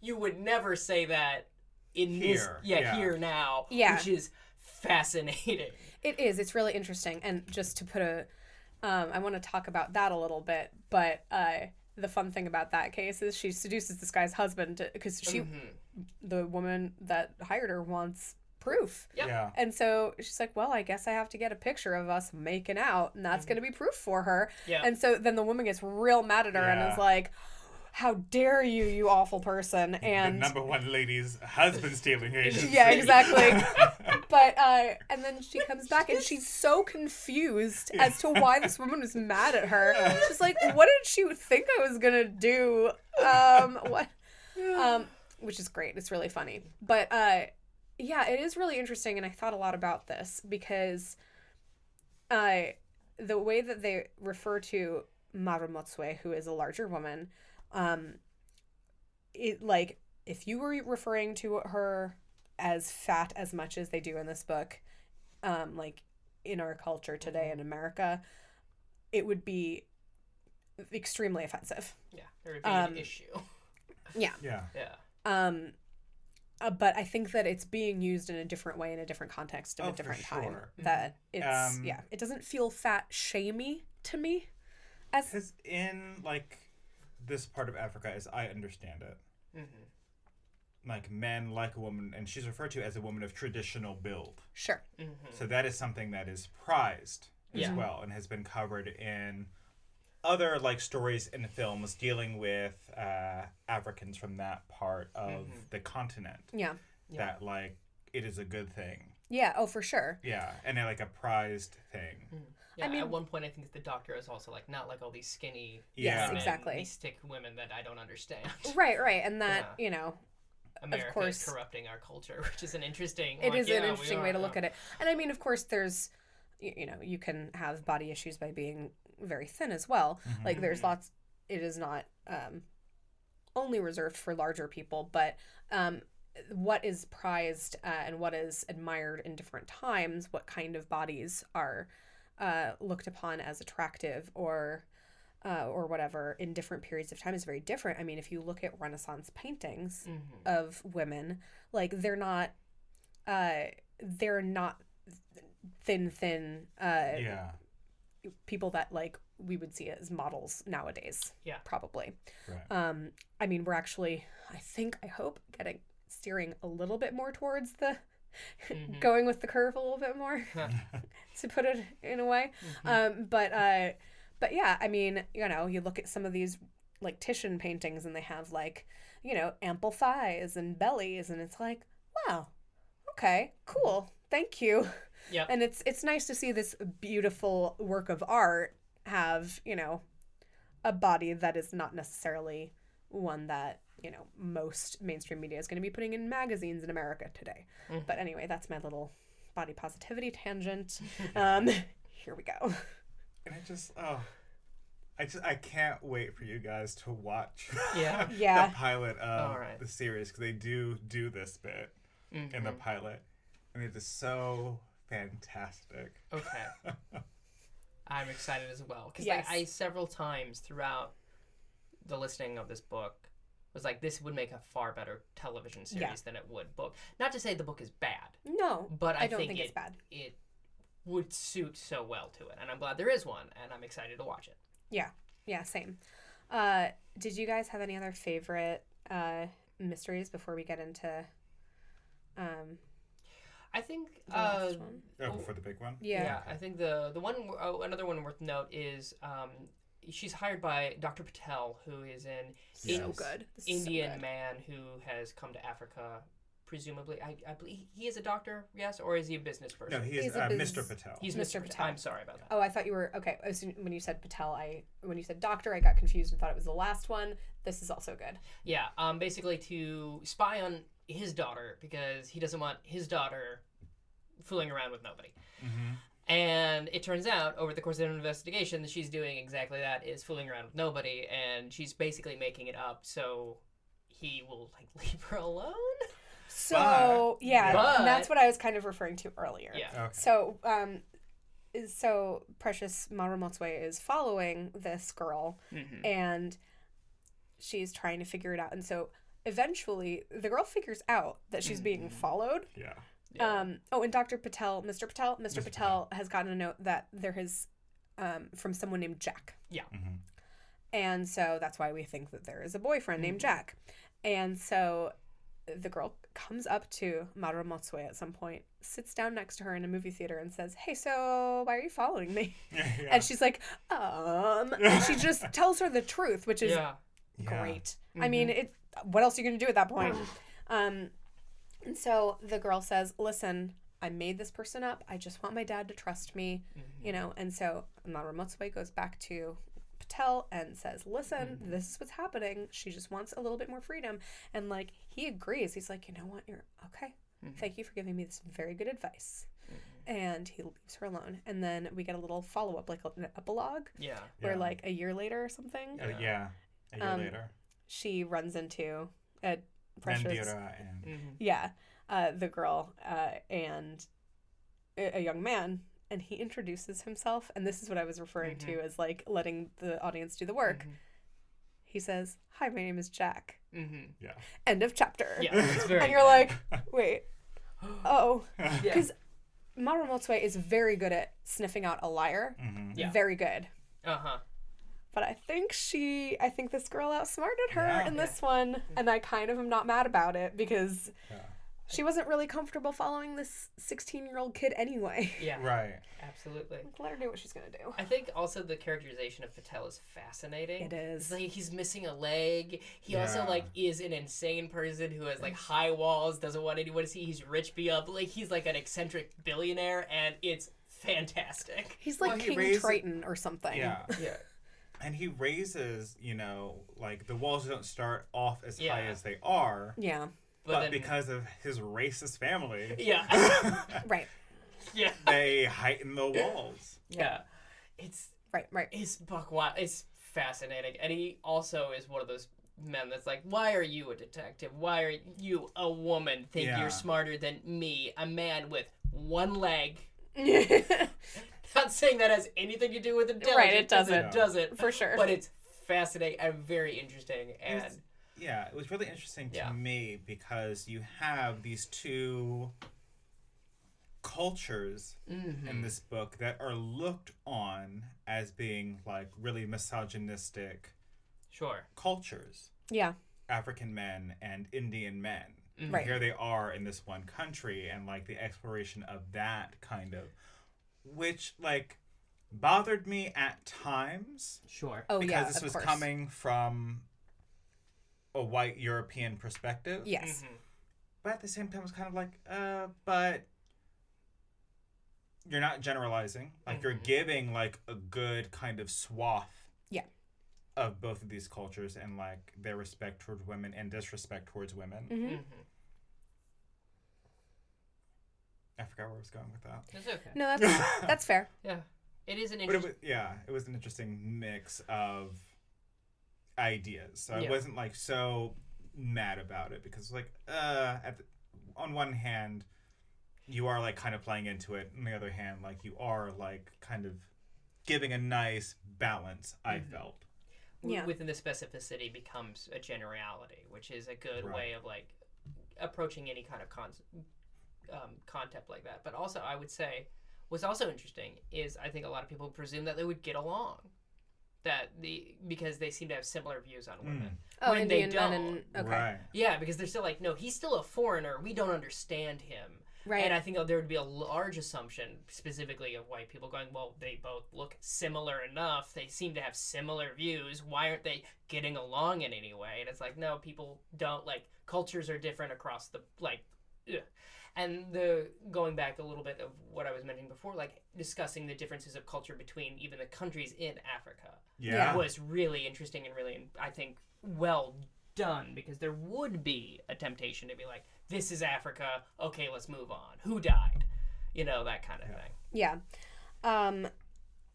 A: you would never say that in
C: here.
A: Here now, which is fascinating.
B: It is. It's really interesting. And just to put I want to talk about that a little bit, but the fun thing about that case is she seduces this guy's husband because the woman that hired her wants proof.
A: Yep. Yeah.
B: And so she's like, well, I guess I have to get a picture of us making out, and that's going to be proof for her.
A: Yeah.
B: And so then the woman gets real mad at her and is like, how dare you, you awful person. And
C: the #1 lady's husband stealing agency.
B: Yeah, exactly. But and then she comes back and she's so confused as to why this woman was mad at her. She's like, what did she think I was gonna do? What? Which is great. It's really funny. But yeah, it is really interesting, and I thought a lot about this because the way that they refer to Marumotsue, who is a larger woman, it, like, if you were referring to her as fat as much as they do in this book, like in our culture today in America, it would be extremely offensive.
A: Yeah, there would be an issue.
B: Yeah.
C: Yeah.
A: Yeah.
B: But I think that it's being used in a different way, in a different context, in a different time. That it's, it doesn't feel fat shamey to me.
C: Because in, like, this part of Africa, as I understand it, like, men like a woman, and she's referred to as a woman of traditional build.
B: Sure.
C: So that is something that is prized as well, and has been covered in other, like, stories and films dealing with Africans from that part of the continent.
B: Yeah.
C: That, like, it is a good thing.
B: Yeah, oh, for sure.
C: Yeah, and like a prized thing.
A: Yeah,
B: I mean,
A: at one point I think the doctor is also like, not like all these skinny
B: yes, exactly.
A: these thick women that I don't understand.
B: Right, and that, you know,
A: America
B: of course,
A: is corrupting our culture, which is an interesting...
B: It is an interesting way to look at it. And I mean, of course, there's, you know, you can have body issues by being very thin as well. Like, there's lots... It is not only reserved for larger people, but what is prized and what is admired in different times, what kind of bodies are looked upon as attractive or whatever in different periods of time is very different. I mean, if you look at Renaissance paintings of women, like, they're not thin people that, like, we would see as models nowadays. Yeah, probably. Right. I mean, we're actually, I hope, steering a little bit more towards the going with the curve a little bit more, to put it in a way. But yeah, I mean, you know, you look at some of these, like, Titian paintings and they have, like, you know, ample thighs and bellies, and it's like, wow, okay, cool, thank you. Yeah. And it's nice to see this beautiful work of art have, you know, a body that is not necessarily one that, you know, most mainstream media is going to be putting in magazines in America today. But anyway, that's my little body positivity tangent. Here we go.
C: And I can't wait for you guys to watch
B: the
C: pilot of the series, because they do this bit in the pilot, and it is so fantastic.
A: Okay. I'm excited as well, because like, I several times throughout the listening of this book was like, this would make a far better television series than it would book. Not to say the book is bad.
B: No,
A: but
B: I don't think it's bad.
A: It would suit so well to it, and I'm glad there is one, and I'm excited to watch it.
B: Yeah, same. Did you guys have any other favorite mysteries before we get into
A: I think
C: before the big one?
A: Yeah, I think the one another one worth note is she's hired by Dr. Patel, who is an Indian man who has come to Africa. Presumably, I believe he is a doctor, yes, or is he a business person?
C: No, he is Mr. Patel.
A: He's Mr. Patel. I'm sorry about that.
B: Oh, I thought you were okay. When you said Patel, when you said doctor, I got confused and thought it was the last one. This is also good.
A: Yeah, basically to spy on his daughter, because he doesn't want his daughter fooling around with nobody. And it turns out, over the course of an investigation, that she's doing exactly that, is fooling around with nobody, and she's basically making it up so he will, like, leave her alone.
B: So, and that's what I was kind of referring to earlier.
A: Yeah.
B: Okay. So Precious Marumotsue is following this girl, and she's trying to figure it out. And so eventually the girl figures out that she's being followed.
C: Yeah.
B: And Dr. Patel, Mr. Patel has gotten a note that there has from someone named Jack.
A: Yeah.
C: Mm-hmm.
B: And so that's why we think that there is a boyfriend named Jack. And so the girl comes up to Maru Motsue at some point, sits down next to her in a movie theater and says, hey, so why are you following me? Yeah. And she's like, and she just tells her the truth, which is great. Mm-hmm. I mean, what else are you going to do at that point? And so the girl says, listen, I made this person up. I just want my dad to trust me, you know. And so Maru Motsue goes back to Patel and says, listen, this is what's happening. She just wants a little bit more freedom. And, like, he agrees. He's like, you know what? You're okay. Thank you for giving me this very good advice. And he leaves her alone. And then we get a little follow-up, like an epilogue.
A: Yeah.
B: Where, like, a year later or something.
C: A year later.
B: She runs into a precious...
C: and
B: the girl and a young man. And he introduces himself, and this is what I was referring to as, like, letting the audience do the work. He says, hi, my name is Jack.
C: Yeah.
B: End of chapter.
A: Yeah, it's very
B: and you're like, wait. Oh. Because Maru Motsue is very good at sniffing out a liar.
A: Yeah.
B: Very good.
A: Uh-huh.
B: But I think this girl outsmarted her in this one, and I kind of am not mad about it, because... she wasn't really comfortable following this 16-year-old kid anyway.
A: Yeah.
C: Right.
A: Absolutely.
B: Let her do what she's going to do.
A: I think also the characterization of Patel is fascinating.
B: It is.
A: It's like he's missing a leg. He also, like, is an insane person who has, like, high walls, doesn't want anyone to see. He's rich beyond. Like, he's, like, an eccentric billionaire, and it's fantastic.
B: He's like King Triton or something.
C: Yeah.
A: Yeah.
C: And he raises, you know, like, the walls don't start off as high as they are.
B: Yeah.
C: But then, because of his racist family,
B: right,
C: they heighten the walls.
A: Yeah, it's
B: right.
A: It's buck wild. It's fascinating, and he also is one of those men that's like, why are you a detective? Why are you a woman? Think you're smarter than me, a man with one leg? Not saying that has anything to do with intelligence.
B: Right, it doesn't.
A: It doesn't
B: for sure.
A: But it's fascinating and very interesting, and.
C: Yeah, it was really interesting to me because you have these two cultures in this book that are looked on as being, like, really misogynistic cultures.
B: Yeah.
C: African men and Indian men.
B: Right.
C: Here they are in this one country, and, like, the exploration of that kind of, which, like, bothered me at times.
B: Oh,
C: because this was coming from a white European perspective.
B: Yes.
C: But at the same time, it's kind of like, but you're not generalizing. Like, you're giving, like, a good kind of swath of both of these cultures and, like, their respect towards women and disrespect towards women. I forgot where I was going with that.
A: It's okay.
B: No, that's fair.
A: Yeah. It is an interesting...
C: it was an interesting mix of ideas. So I wasn't, like, so mad about it because, like, on one hand, you are, like, kind of playing into it. On the other hand, like, you are, like, kind of giving a nice balance, I felt.
A: Within the specificity becomes a generality, which is a good way of, like, approaching any kind of concept like that. But also, I would say, what's also interesting is I think a lot of people presume that they would get along. Because they seem to have similar views on women.
B: Oh,
A: when
B: Indian
A: they don't.
B: men and
C: Right.
A: Yeah, because they're still like, no, he's still a foreigner. We don't understand him.
B: Right.
A: And I think there would be a large assumption, specifically of white people going, well, they both look similar enough. They seem to have similar views. Why aren't they getting along in any way? And it's like, no, people don't, like, cultures are different across the, like, ugh. And going back a little bit of what I was mentioning before, like discussing the differences of culture between even the countries in Africa was really interesting and really, I think, well done, because there would be a temptation to be like, this is Africa, okay, let's move on. Who died? You know, that kind of thing.
B: Yeah.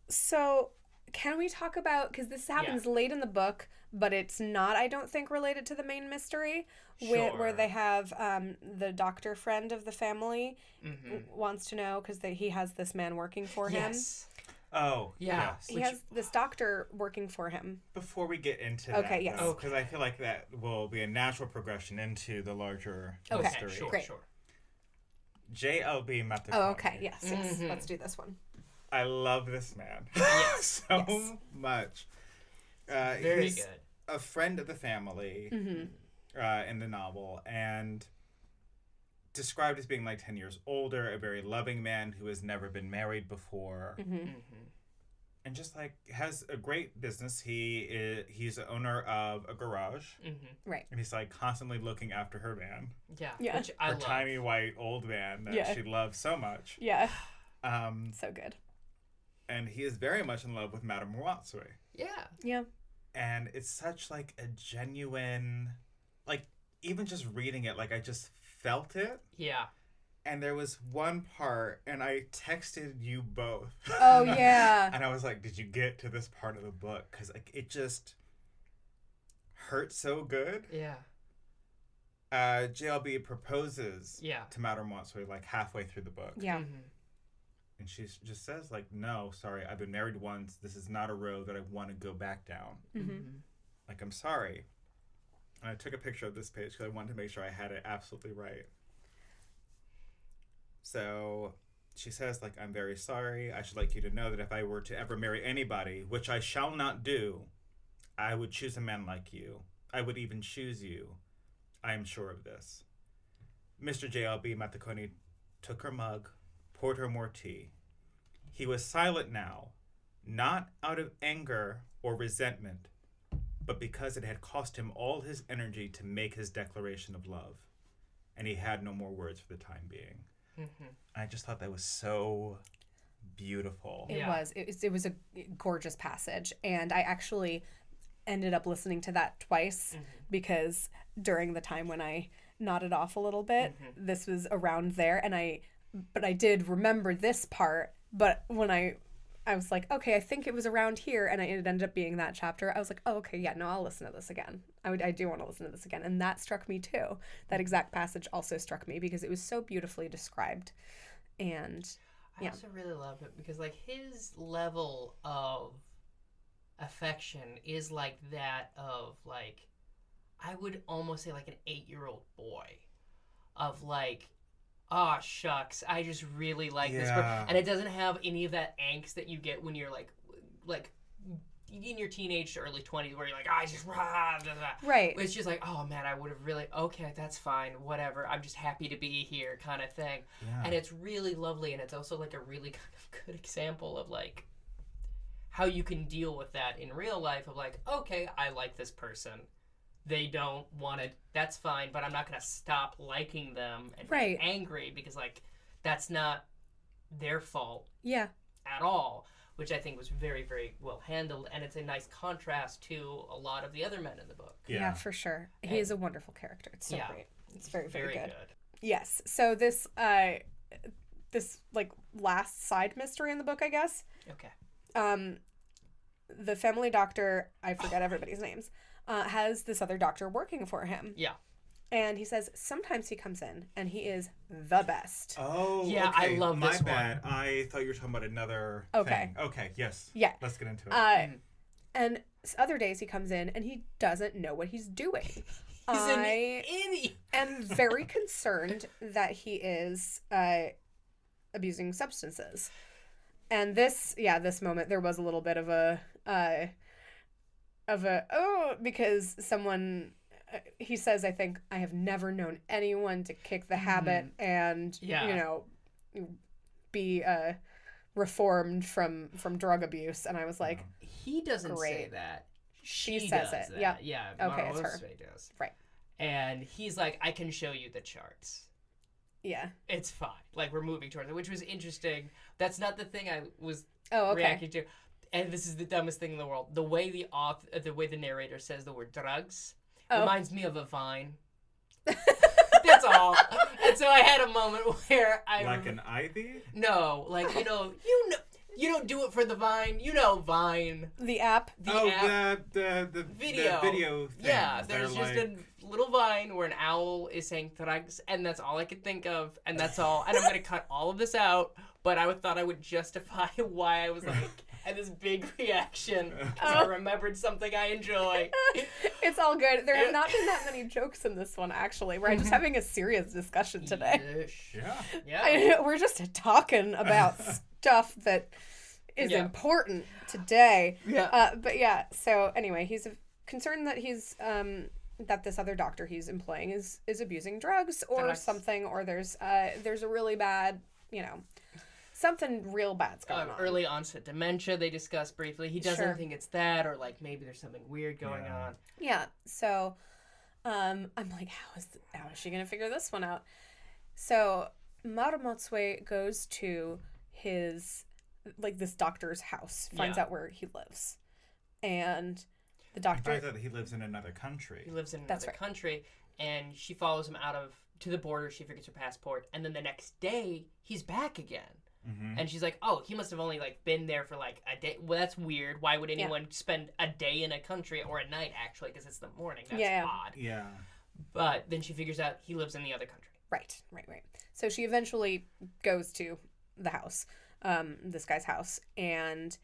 B: So can we talk about, because this happens late in the book, but it's not, I don't think, related to the main mystery, where they have the doctor friend of the family wants to know, because he has this man working for him.
C: Oh,
A: yeah.
C: Yes.
B: He has this doctor working for him.
C: Before we get into that,
B: yes.
C: Because I feel like that will be a natural progression into the larger mystery.
A: Sure,
B: great.
A: Sure.
C: JLB Matsumoto.
B: Oh, okay, yes. Let's do this one.
C: I love this man so much.
A: Very
C: he's
A: good.
C: A friend of the family in the novel, and described as being like 10 years older, a very loving man who has never been married before. And just like has a great business. He's the owner of a garage,
B: right?
C: And he's like constantly looking after her van,
A: which I love.
C: Tiny white old van that she loves so much,
B: so good.
C: And he is very much in love with Madame Watsui.
B: Yeah.
C: And it's such like a genuine, like even just reading it, like I just felt it.
A: Yeah.
C: And there was one part, and I texted you both.
B: Oh, yeah.
C: And I was like, did you get to this part of the book? Because like, it just hurt so good.
A: Yeah.
C: JLB proposes
A: to
C: Madame Watsui like halfway through the book.
B: Yeah.
C: And she just says like, no, sorry, I've been married once. This is not a road that I want to go back down. Like, I'm sorry. And I took a picture of this page because I wanted to make sure I had it absolutely right. So she says, like, I'm very sorry. I should like you to know that if I were to ever marry anybody, which I shall not do, I would choose a man like you. I would even choose you. I am sure of this. Mr. JLB Mataconi took her mug, poured her more tea. He was silent now, not out of anger or resentment, but because it had cost him all his energy to make his declaration of love, and he had no more words for the time being. I just thought that was so beautiful.
B: It was. It was a gorgeous passage, and I actually ended up listening to that twice because during the time when I nodded off a little bit, this was around there, but I did remember this part. But when I was like, okay, I think it was around here, and it ended up being that chapter. I was like, oh, okay, yeah, no, I'll listen to this again. I do want to listen to this again, and that struck me too. That exact passage also struck me because it was so beautifully described, and
A: I also really love it because like his level of affection is like that of like, I would almost say like an 8-year-old boy, of like, oh, shucks, I just really like this person. And it doesn't have any of that angst that you get when you're like in your teenage to early 20s where you're like, I just,
B: right.
A: It's just like, oh, man, I would have really, okay, that's fine, whatever. I'm just happy to be here kind of thing. Yeah. And it's really lovely. And it's also like a really kind of good example of like how you can deal with that in real life of like, okay, I like this person. They don't want to, that's fine, but I'm not going to stop liking them and be angry because, like, that's not their fault at all, which I think was very, very well handled, and it's a nice contrast to a lot of the other men in the book.
B: Yeah, for sure. He is a wonderful character. It's so great. It's very, very good. Yes, so this, like, last side mystery in the book, I guess.
A: Okay.
B: The family doctor, I forget everybody's names, has this other doctor working for him.
A: Yeah.
B: And he says sometimes he comes in and he is the best.
C: Oh,
A: yeah,
C: okay.
A: I love this one.
C: My bad. I thought you were talking about another thing. Okay, yes.
B: Yeah.
C: Let's get into it.
B: And other days he comes in and he doesn't know what he's doing.
A: He's an idiot.
B: I'm very concerned that he is abusing substances. And this moment, there was a little bit of because someone, he says, I think, I have never known anyone to kick the habit and, be reformed from drug abuse. And I was like,
A: he doesn't say that.
B: She says it. Yeah.
A: Yeah.
B: Okay, it's her.
A: Does.
B: Right.
A: And he's like, I can show you the charts.
B: Yeah.
A: It's fine. Like, we're moving towards it, which was interesting. That's not the thing I was reacting to. And this is the dumbest thing in the world. The way the narrator says the word drugs reminds me of a vine. That's all. And so I had a moment where
C: like an ivy?
A: No, like you know, you don't do it for the Vine. You know Vine.
B: The app.
C: The video thing.
A: Yeah, there's just a little Vine where an owl is saying drugs, and that's all I could think of, and that's all. And I'm gonna cut all of this out, but I thought I would justify why I was like had this big reaction because I remembered something I enjoy.
B: It's all good. There have not been that many jokes in this one, actually. We're just having a serious discussion today.
C: Yeah.
B: We're just talking about stuff that is important today.
A: Yeah.
B: But yeah, so anyway, he's concerned that he's that this other doctor he's employing is abusing drugs or something, or there's a really bad, something real bad's going on.
A: Early onset dementia they discuss briefly. He doesn't think it's that, or like maybe there's something weird going on.
B: Yeah. So I'm like, how is she gonna figure this one out? So Marumotsue goes to his this doctor's house, finds out where he lives, and the doctor
C: finds out that he lives in another country.
A: He lives in another country, and she follows him to the border. She forgets her passport, and then the next day he's back again. Mm-hmm. And she's like, oh, he must have only been there for a day. Well, that's weird. Why would anyone spend a day in a country, or a night actually, because it's the morning? That's odd.
C: Yeah.
A: But then she figures out he lives in the other country.
B: Right. So she eventually goes to the house, this guy's house, and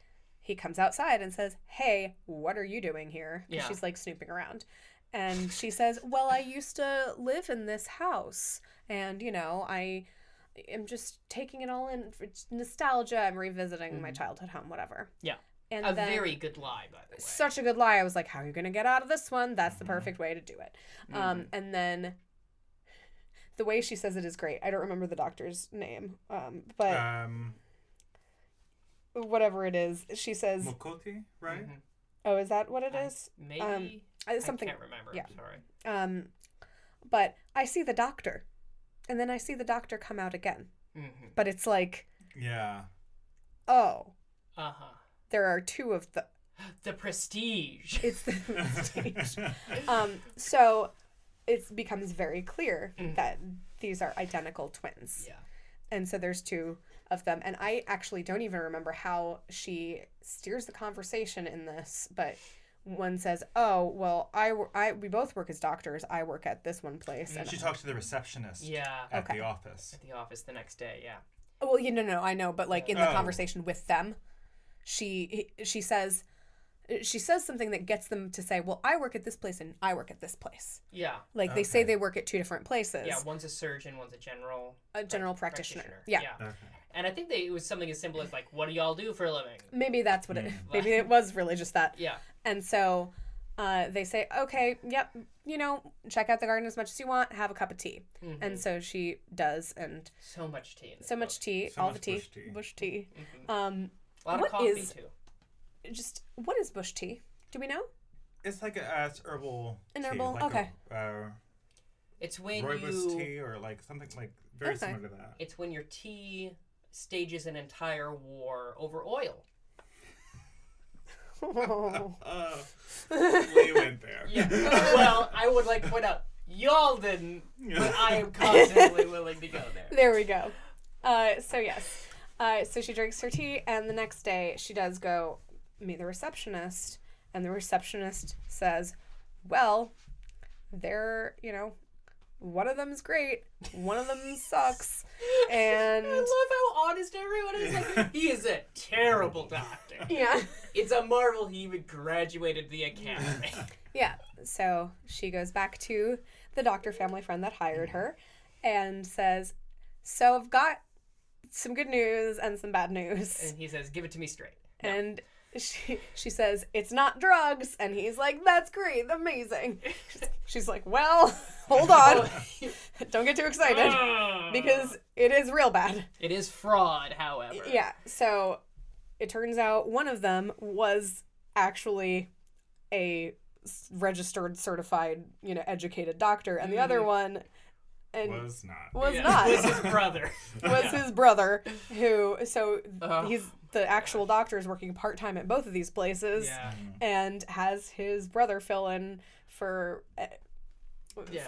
B: he comes outside and says, hey, what are you doing here? Yeah. She's snooping around. And she says, well, I used to live in this house, and, I am just taking it all in for nostalgia. I'm revisiting my childhood home, whatever.
A: Yeah.
B: And
A: a very good lie, by the way.
B: Such a good lie. I was like, how are you going to get out of this one? That's the perfect way to do it. And then the way she says it is great. I don't remember the doctor's name, but whatever it is, she says...
C: Mokoti, right? Mm-hmm.
B: Oh, is that what it is?
A: Maybe.
B: Something.
A: I can't remember.
B: Yeah.
A: I'm sorry.
B: But I see the doctor. And then I see the doctor come out again. Mm-hmm. But it's
C: yeah.
B: Oh.
A: Uh-huh.
B: There are two of the...
A: The prestige.
B: It's the prestige. So it becomes very clear that these are identical twins.
A: Yeah.
B: And so there's two of them. And I actually don't even remember how she steers the conversation in this, but... One says, oh, well, we both work as doctors. I work at this one place.
C: And she talks to the receptionist at the office.
A: At the office the next day, yeah.
B: Well, no, I know. But, in the conversation with them, she says something that gets them to say, well, I work at this place and I work at this place.
A: Yeah.
B: They say they work at two different places.
A: Yeah, one's a surgeon, one's a
B: general practitioner. Yeah.
A: Okay. And I think it was something as simple as, what do y'all do for a living?
B: Maybe that's what maybe it was really just that.
A: Yeah.
B: And so they say, okay, yep, check out the garden as much as you want, have a cup of tea. Mm-hmm. And so she does, and...
A: So much tea.
B: All the tea. Bush tea.
A: Mm-hmm. A lot of coffee, too.
B: What is bush tea? Do we know?
C: It's it's herbal
B: tea. An herbal, okay.
A: It's when
C: rooibos tea or something very similar to that.
A: It's when your tea stages an entire war over oil.
B: Oh.
C: We went there.
A: Yeah. Well, I would like to point out, y'all didn't, but I am constantly willing to go there.
B: There we go. So yes. So she drinks her tea, and the next day she does go meet the receptionist, and the receptionist says, well, they're, one of them's great, one of them sucks, and...
A: I love how honest everyone is. He is a terrible doctor.
B: Yeah.
A: It's a marvel he even graduated the academy.
B: Yeah. So she goes back to the doctor family friend that hired her and says, so I've got some good news and some bad news.
A: And he says, give it to me straight.
B: No. And she says, it's not drugs. And he's like, that's great. Amazing. She's like, well, hold on. Don't get too excited because it is real bad.
A: It is fraud, however.
B: Yeah. So it turns out one of them was actually a registered, certified, educated doctor. And the other one...
C: was not.
A: Was his brother.
B: Was his brother, who, he's the actual doctor is working part-time at both of these places and has his brother fill in for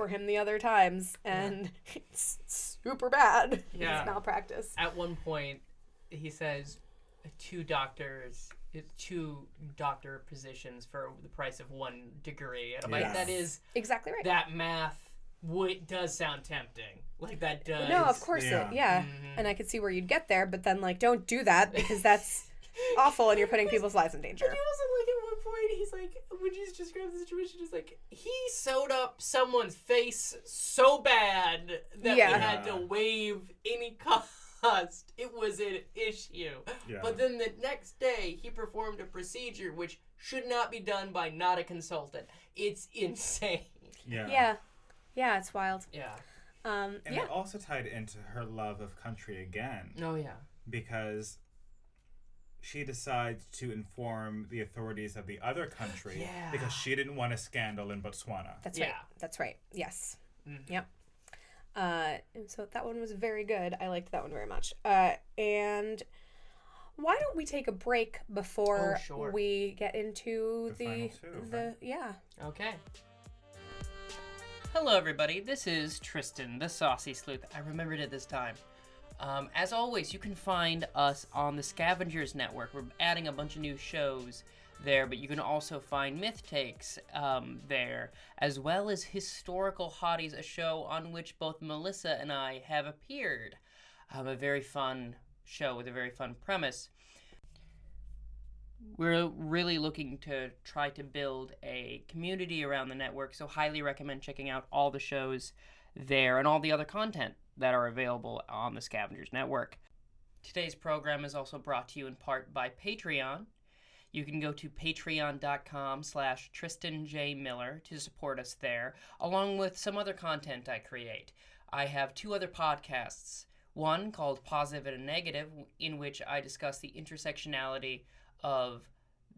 B: him the other times, and it's super bad.
A: Yeah.
B: It's malpractice.
A: At one point, he says two doctor positions for the price of one degree. And I'm like, that is...
B: Exactly right.
A: That math... does sound tempting. That does.
B: No, of course
C: yeah.
B: Mm-hmm. And I could see where you'd get there, but then, don't do that because that's awful and you're putting people's lives in danger.
A: But you also, at one point, he's when he's describing the situation, he's he sewed up someone's face so bad that we had to waive any bust. It was an issue.
C: Yeah.
A: But then the next day, he performed a procedure which should not be done by not a consultant. It's insane.
B: Yeah, it's wild.
A: Yeah.
C: And it also tied into her love of country again.
A: Oh, yeah.
C: Because she decides to inform the authorities of the other country because she didn't want a scandal in Botswana.
B: That's right. Yes. Mm-hmm. Yep. So that one was very good. I liked that one very much. And why don't we take a break before we get into the
A: Okay. Hello, everybody. This is Tristan, the Saucy Sleuth. I remembered it this time. As always, you can find us on the Scavengers Network. We're adding a bunch of new shows there, but you can also find Myth Takes there, as well as Historical Hotties, a show on which both Melissa and I have appeared. A very fun show with a very fun premise. We're really looking to try to build a community around the network, so highly recommend checking out all the shows there and all the other content that are available on the Scavengers Network. Today's program is also brought to you in part by Patreon. You can go to patreon.com/TristanJMiller to support us there, along with some other content I create. I have 2 other podcasts. One called Positive and Negative, in which I discuss the intersectionality of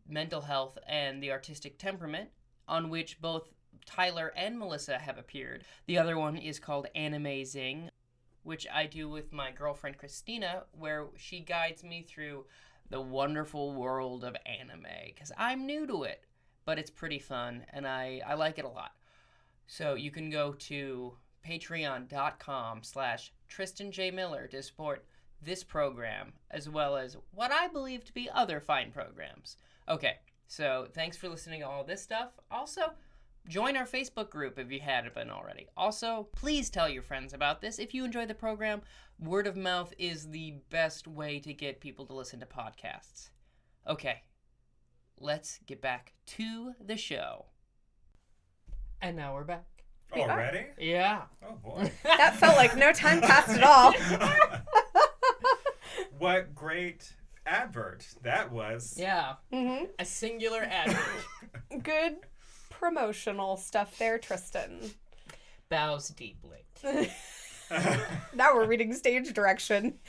A: mental health and the artistic temperament, on which both Tyler and Melissa have appeared. The other one is called Animazing, which I do with my girlfriend Christina, where she guides me through the wonderful world of anime, because I'm new to it, but it's pretty fun, and I like it a lot. So you can go to patreon.com/TristanJMiller to support this program, as well as what I believe to be other fine programs. Okay, so thanks for listening to all this stuff. Also, join our Facebook group if you hadn't been already. Also, please tell your friends about this. If you enjoy the program, word of mouth is the best way to get people to listen to podcasts. Okay, let's get back to the show. And now we're back.
C: Already?
A: Yeah.
C: Oh, boy.
B: That felt like no time passed at all.
C: What great advert that was.
A: Yeah. Mm-hmm. A singular advert.
B: Good promotional stuff there, Tristan.
A: Bows deeply.
B: Now we're reading stage direction.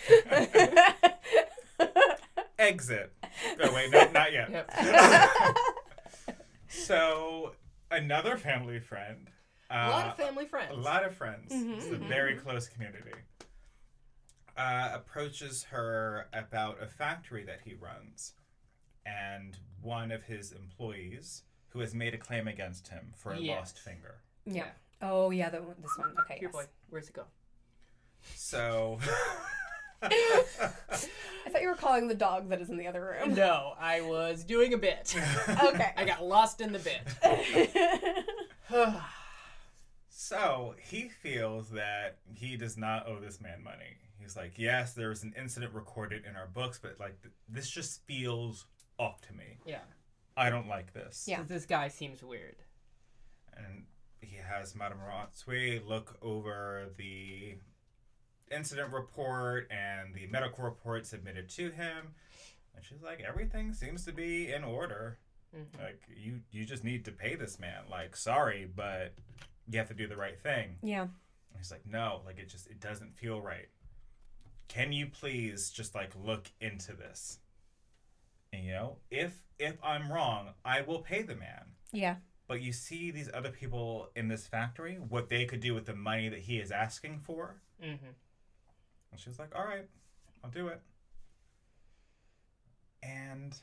C: Exit. Oh, wait, no, not yet.
A: Yep.
C: So, another family friend.
A: A lot of family friends.
C: A lot of friends.
B: Mm-hmm,
C: It's a very close community. Approaches her about a factory that he runs. And one of his employees who has made a claim against him for a lost finger.
B: Yeah. Oh, yeah, this one. Okay,
A: Here, boy. Where's it go?
C: So...
B: I thought you were calling the dog that is in the other room.
A: No, I was doing a bit.
B: Okay.
A: I got lost in the bit.
C: So, he feels that he does not owe this man money. He's like, yes, there was an incident recorded in our books, but like this just feels off to me.
A: Yeah.
C: I don't like this.
A: Yeah. This guy seems weird.
C: And he has Madame Ratsui look over the incident report and the medical report submitted to him. And she's like, everything seems to be in order. Mm-hmm. Like, you just need to pay this man. Like, sorry, but you have to do the right thing.
B: Yeah.
C: And he's like, no, like, it doesn't feel right. Can you please just, like, look into this? And, you know, if I'm wrong, I will pay the man.
B: Yeah.
C: But you see these other people in this factory, what they could do with the money that he is asking for.
A: Mm-hmm.
C: And she's like, all right, I'll do it. And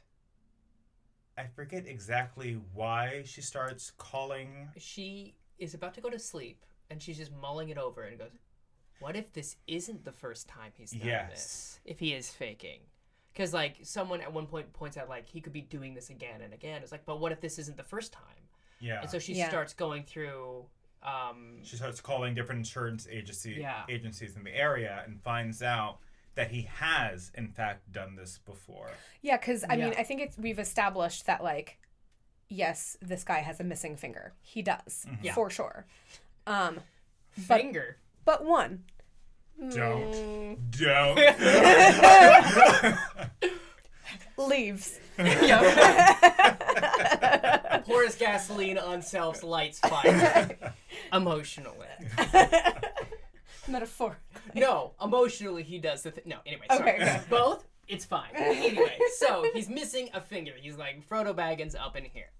C: I forget exactly why she starts calling.
A: She is about to go to sleep, and she's just mulling it over and goes, what if this isn't the first time he's done this? If he is faking. Because, like, someone at one point points out, like, he could be doing this again and again. It's like, but what if this isn't the first time?
C: Yeah.
A: And so she starts going through...
C: she starts calling different insurance agencies in the area and finds out that he has, in fact, done this before.
B: Yeah, because, I mean, I think we've established that, like, yes, this guy has a missing finger. He does, for sure.
A: Finger?
B: But one,
C: Don't.
B: Leaves.
A: Pours gasoline on self, lights fire. Emotionally.
B: Metaphor.
A: No, emotionally he does the thing. No, anyway, sorry. Okay. Both, it's fine. Anyway, so he's missing a finger. He's like, Frodo Baggins up in here.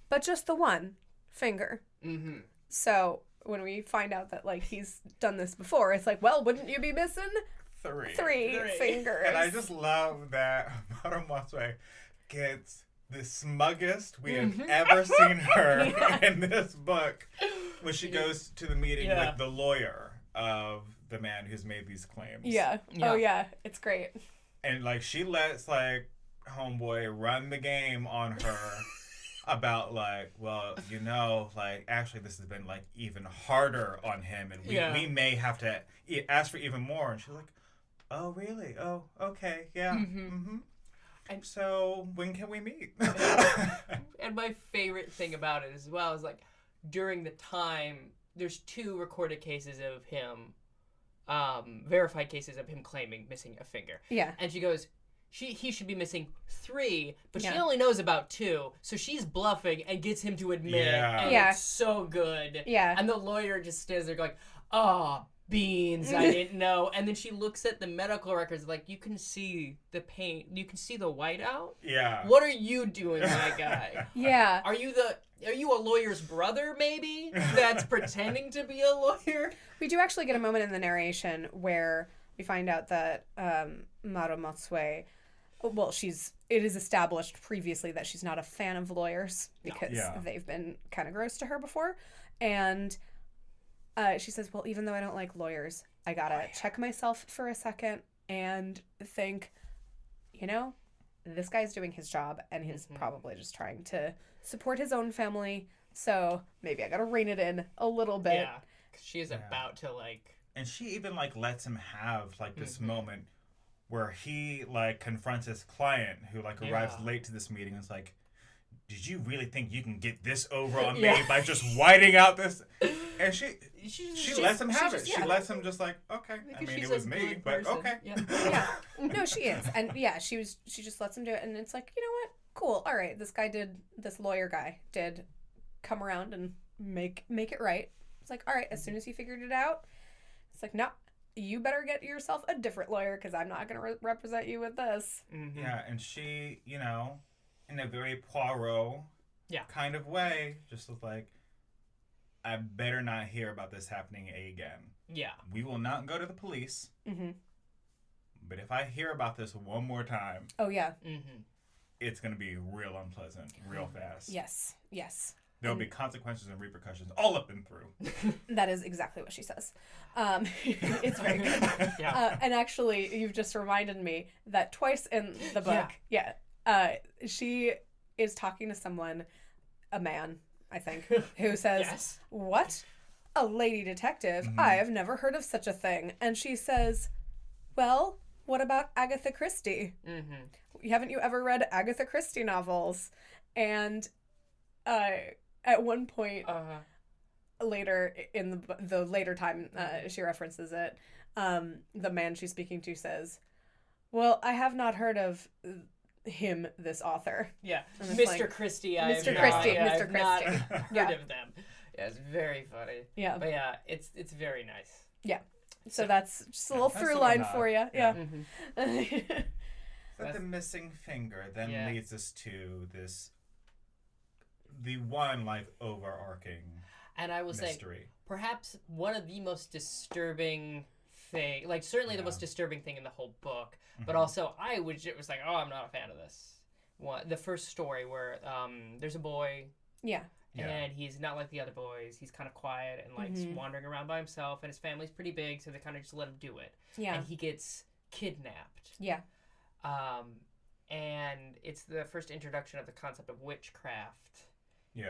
B: But just the one finger.
A: Mm-hmm.
B: So when we find out that, like, he's done this before, it's like, well, wouldn't you be missing three fingers?
C: And I just love that Madame Mossway gets the smuggest we have ever seen her in this book when she goes to the meeting with the lawyer of the man who's made these claims.
B: Yeah. Oh, yeah. It's great.
C: And, like, she lets, like, homeboy run the game on her about, like, well, you know, like, actually this has been, like, even harder on him, and we may have to ask for even more. And she's like, oh, really? Oh, okay, yeah. And so when can we meet?
A: And my favorite thing about it as well is, like, during the time, there's 2 recorded cases of him, verified cases of him claiming missing a finger.
B: Yeah.
A: And she goes, he should be missing 3, but she only knows about 2, so she's bluffing and gets him to admit. And it's so good.
B: Yeah.
A: And the lawyer just stands there going, oh, beans, I didn't know. And then she looks at the medical records, like, you can see the paint, you can see the whiteout.
C: Yeah.
A: What are you doing, my guy?
B: Yeah.
A: Are you a lawyer's brother, maybe, that's pretending to be a lawyer?
B: We do actually get a moment in the narration where we find out that Madame Mossway, well, it is established previously that she's not a fan of lawyers because they've been kind of gross to her before. And she says, well, even though I don't like lawyers, I gotta check myself for a second and think, you know, this guy's doing his job and he's probably just trying to support his own family. So maybe I gotta rein it in a little bit.
A: Yeah, because she is about to, like...
C: And she even, like, lets him have, like, this moment where he, like, confronts his client who, like, arrives late to this meeting and is like, did you really think you can get this over on me by just whiting out this? And she lets him have it. She lets him just like, okay. I mean, it was me, but okay.
B: Yeah. No, she is. And she just lets him do it. And it's like, you know what? Cool. All right. This lawyer guy did come around and make it right. It's like, all right, as soon as he figured it out, it's like, no, you better get yourself a different lawyer because I'm not going to represent you with this.
C: Yeah. And she, you know, in a very Poirot kind of way, just was like, I better not hear about this happening again.
A: Yeah.
C: We will not go to the police. But if I hear about this one more time...
B: Oh, yeah.
C: It's going to be real unpleasant, real fast.
B: Yes.
C: There'll be consequences and repercussions all up and through.
B: That is exactly what she says. It's very good. And actually, you've just reminded me that twice in the book, she is talking to someone, a man, I think, who says, what? A lady detective? I have never heard of such a thing. And she says, well, what about Agatha Christie? Haven't you ever read Agatha Christie novels? And at one point later, in the later time she references it, the man she's speaking to says, well, I have not heard of him, this author.
A: Yeah. Mr. Christie.
B: Mr. Christie.
A: I've not heard of them. Yeah, it's very funny.
B: Yeah.
A: But yeah, it's very nice.
B: Yeah. So that's just a little through line for you. Yeah.
C: But the missing finger then leads us to the one, like, overarching
A: and I will
C: mystery.
A: Say, perhaps one of the most disturbing thing, like, certainly the most disturbing thing in the whole book, but also it was like, oh, I'm not a fan of this. The first story where there's a boy.
B: Yeah.
A: And he's not like the other boys. He's kind of quiet and, like, wandering around by himself, and his family's pretty big, so they kind of just let him do it.
B: Yeah.
A: And he gets kidnapped.
B: Yeah.
A: And it's the first introduction of the concept of witchcraft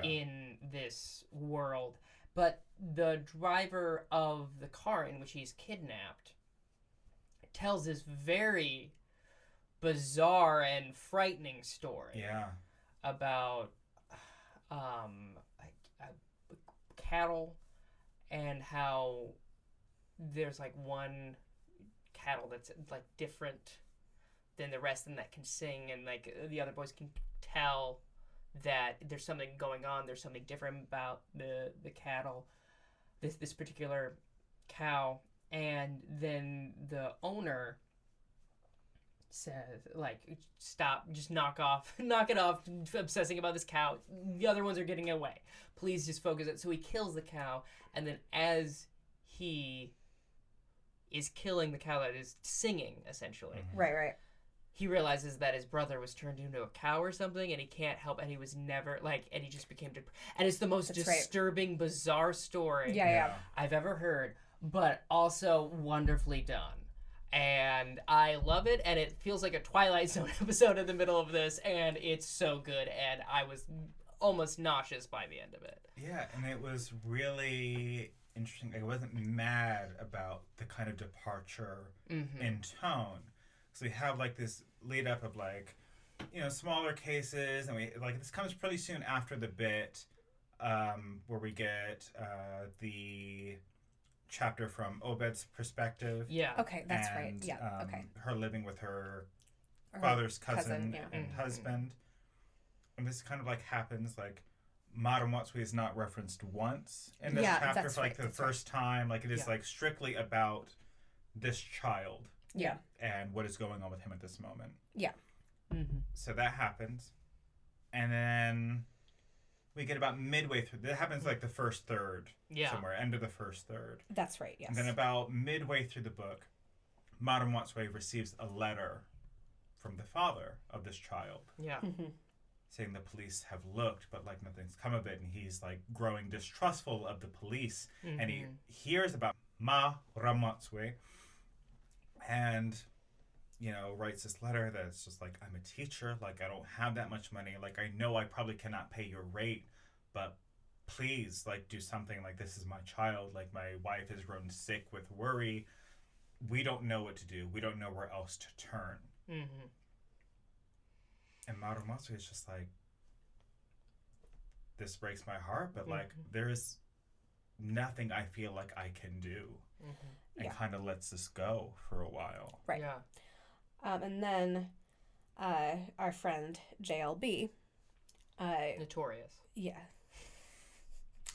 A: in this world. But the driver of the car in which he's kidnapped tells this very bizarre and frightening story about cattle and how there's, like, one cattle that's like different than the rest and that can sing, and like the other boys can tell that there's something going on. There's something different about the cattle, this particular cow. And then the owner says, like, stop, just knock it off, obsessing about this cow. The other ones are getting away. Please just focus it. So he kills the cow, and then as he is killing the cow that is singing, essentially.
B: Right.
A: He realizes that his brother was turned into a cow or something, and he can't help, and he was never, like, and he just became, and it's the most disturbing, bizarre story I've ever heard, but also wonderfully done. And I love it, and it feels like a Twilight Zone episode in the middle of this, and it's so good, and I was almost nauseous by the end of it.
C: Yeah, and it was really interesting. I wasn't mad about the kind of departure in tone. So we have like this lead up of like, you know, smaller cases, and we like this comes pretty soon after the bit where we get the chapter from Obed's perspective.
B: Yeah. Okay, that's right. Yeah. Okay.
C: Her living with her father's cousin and husband. And this kind of like happens like Madame Watsui is not referenced once in this chapter for like the first time. Like it is like strictly about this child.
B: Yeah.
C: And what is going on with him at this moment.
B: Yeah.
C: So that happens. And then we get about midway through. That happens like the first third. Yeah. Somewhere, end of the first third.
B: That's right, yes.
C: And then about midway through the book, Madame Watsui receives a letter from the father of this child. Yeah. Saying the police have looked, but like nothing's come of it. And he's like growing distrustful of the police. And he hears about Madame Watsui. And, you know, writes this letter that's just like, I'm a teacher. Like, I don't have that much money. Like, I know I probably cannot pay your rate, but please, like, do something. Like, this is my child. Like, my wife has grown sick with worry. We don't know what to do. We don't know where else to turn. And Madame Watsui is just like, this breaks my heart, but, like, there is nothing I feel like I can do. And kind of lets this go for a while.
B: Right. Yeah. And then our friend JLB.
A: Notorious.
B: Yeah.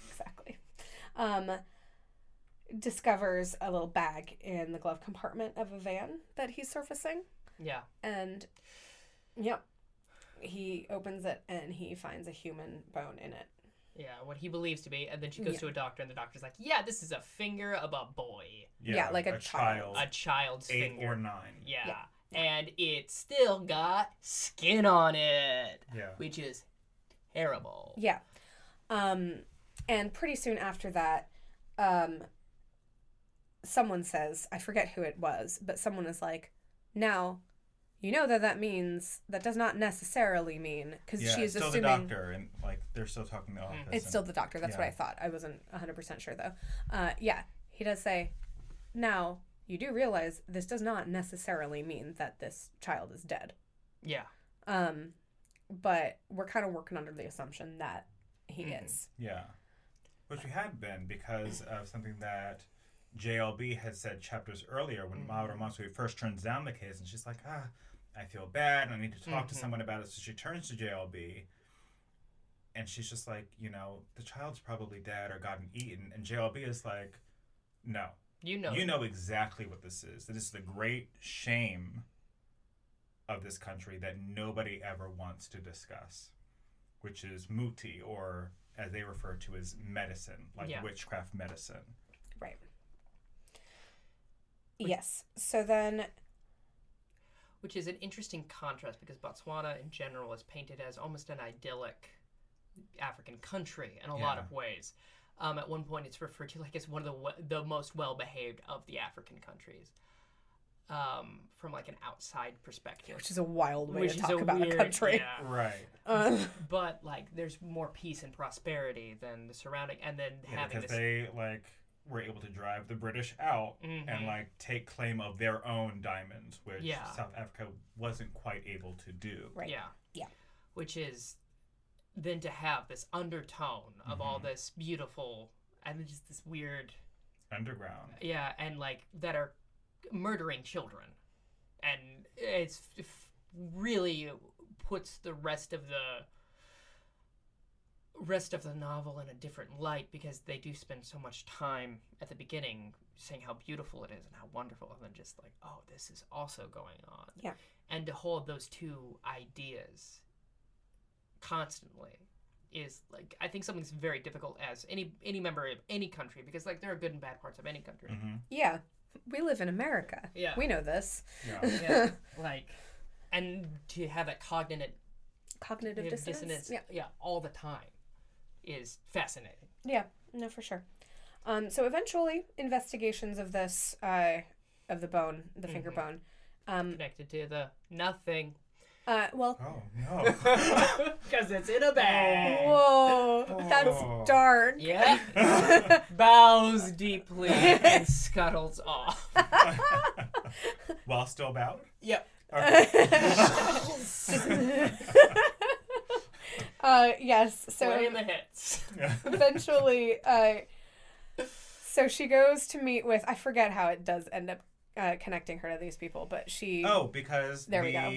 B: Exactly. Discovers a little bag in the glove compartment of a van that he's surfacing. Yeah. And, he opens it and he finds a human bone in it.
A: Yeah, what he believes to be, and then she goes to a doctor, and the doctor's like, "Yeah, this is a finger of a boy."
B: Yeah, like a child.
A: A child's
C: 8
A: finger.
C: or 9.
A: Yeah. And it still got skin on it.
C: Yeah.
A: Which is terrible.
B: Yeah. And pretty soon after that, someone says, I forget who it was, but someone is like, now, you know that means, that does not necessarily mean, because she's
C: assuming...
B: still
C: the doctor, and, like, they're still talking to the office.
B: It's still the doctor, that's what I thought. I wasn't 100% sure, though. He does say, now, you do realize this does not necessarily mean that this child is dead.
A: Yeah.
B: But we're kind of working under the assumption that he is.
C: Yeah. Which we had been, because of something that JLB had said chapters earlier when Madame Watsui first turns down the case, and she's like, I feel bad, and I need to talk to someone about it. So she turns to JLB, and she's just like, you know, the child's probably dead or gotten eaten. And JLB is like, no. You know exactly what this is. That is the great shame of this country that nobody ever wants to discuss, which is muti, or as they refer to as medicine, like witchcraft medicine.
B: Right. Yes. So then...
A: Which is an interesting contrast, because Botswana in general is painted as almost an idyllic African country in a lot of ways. At one point it's referred to like as one of the most well-behaved of the African countries. From like an outside perspective.
B: Which is a wild way to talk about a country.
A: Yeah.
C: Right.
A: But like there's more peace and prosperity than the surrounding, and then having
C: because they like were able to drive the British out and like take claim of their own diamonds, which South Africa wasn't quite able to do.
B: Right.
A: Yeah.
B: Yeah.
A: Which is then to have this undertone of all this beautiful and just this weird
C: underground.
A: Yeah, and like that are murdering children, and it's really puts the rest of the novel in a different light, because they do spend so much time at the beginning saying how beautiful it is and how wonderful, and then just like, oh, this is also going on.
B: Yeah.
A: And to hold those two ideas constantly is, like, I think something's very difficult as any member of any country, because, like, there are good and bad parts of any country.
C: Mm-hmm.
B: Yeah. We live in America.
A: Yeah.
B: We know this.
A: Yeah. Like, and to have that cognitive
B: dissonance.
A: Yeah, all the time is fascinating.
B: Yeah, no, for sure. So eventually, investigations of this, of the bone, the finger bone.
A: Connected to the nothing.
B: Well.
C: Oh, no.
A: Because it's in a bag.
B: Whoa, that's dark.
A: Yeah. Bows deeply and scuttles off.
C: While still bowed?
A: Yep.
C: Okay.
B: Yes. So
A: Playing the hits.
B: Eventually, so she goes to meet with, I forget how it does end up connecting her to these people, but she.
C: Oh, because
B: there we go.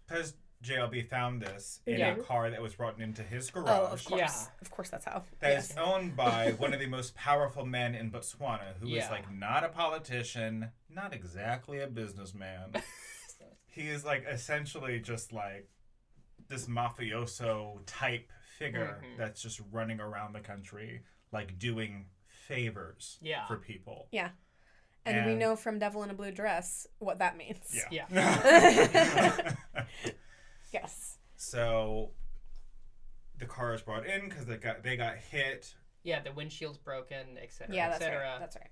C: Because JLB found this in a car that was brought into his garage.
B: Oh, of course.
A: Yeah.
B: Of course, that's how.
C: That is owned by one of the most powerful men in Botswana, who is, like, not a politician, not exactly a businessman. He is, like, essentially just, like, this mafioso type figure that's just running around the country, like, doing favors for people.
B: Yeah. And we know from Devil in a Blue Dress what that means.
A: Yeah.
B: Yes.
C: So the car is brought in because they got hit.
A: Yeah, the windshield's broken, etc.
B: Yeah, that's right. That's right.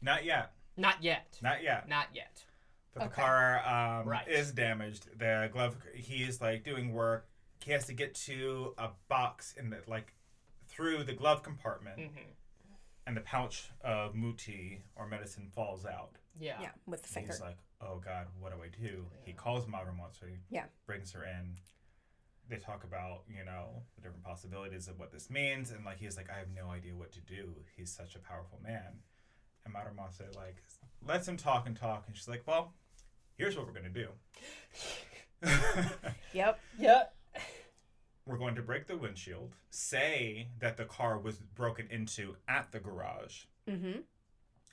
C: Not yet.
A: Not yet.
C: Not yet.
A: Not yet.
C: But the car is damaged. The glove, he's, like, doing work. He has to get to a box in the, like, through the glove compartment. Mm-hmm. And the pouch of muti, or medicine, falls out.
A: Yeah.
B: Yeah, with the finger.
C: He's like, oh, God, what do I do? Yeah. He calls Marumatsu.
B: Yeah.
C: Brings her in. They talk about, you know, the different possibilities of what this means. And, like, he's like, I have no idea what to do. He's such a powerful man. And Marumatsu, like, lets him talk. And she's like, well, here's what we're going to do.
B: Yep.
C: We're going to break the windshield, say that the car was broken into at the garage,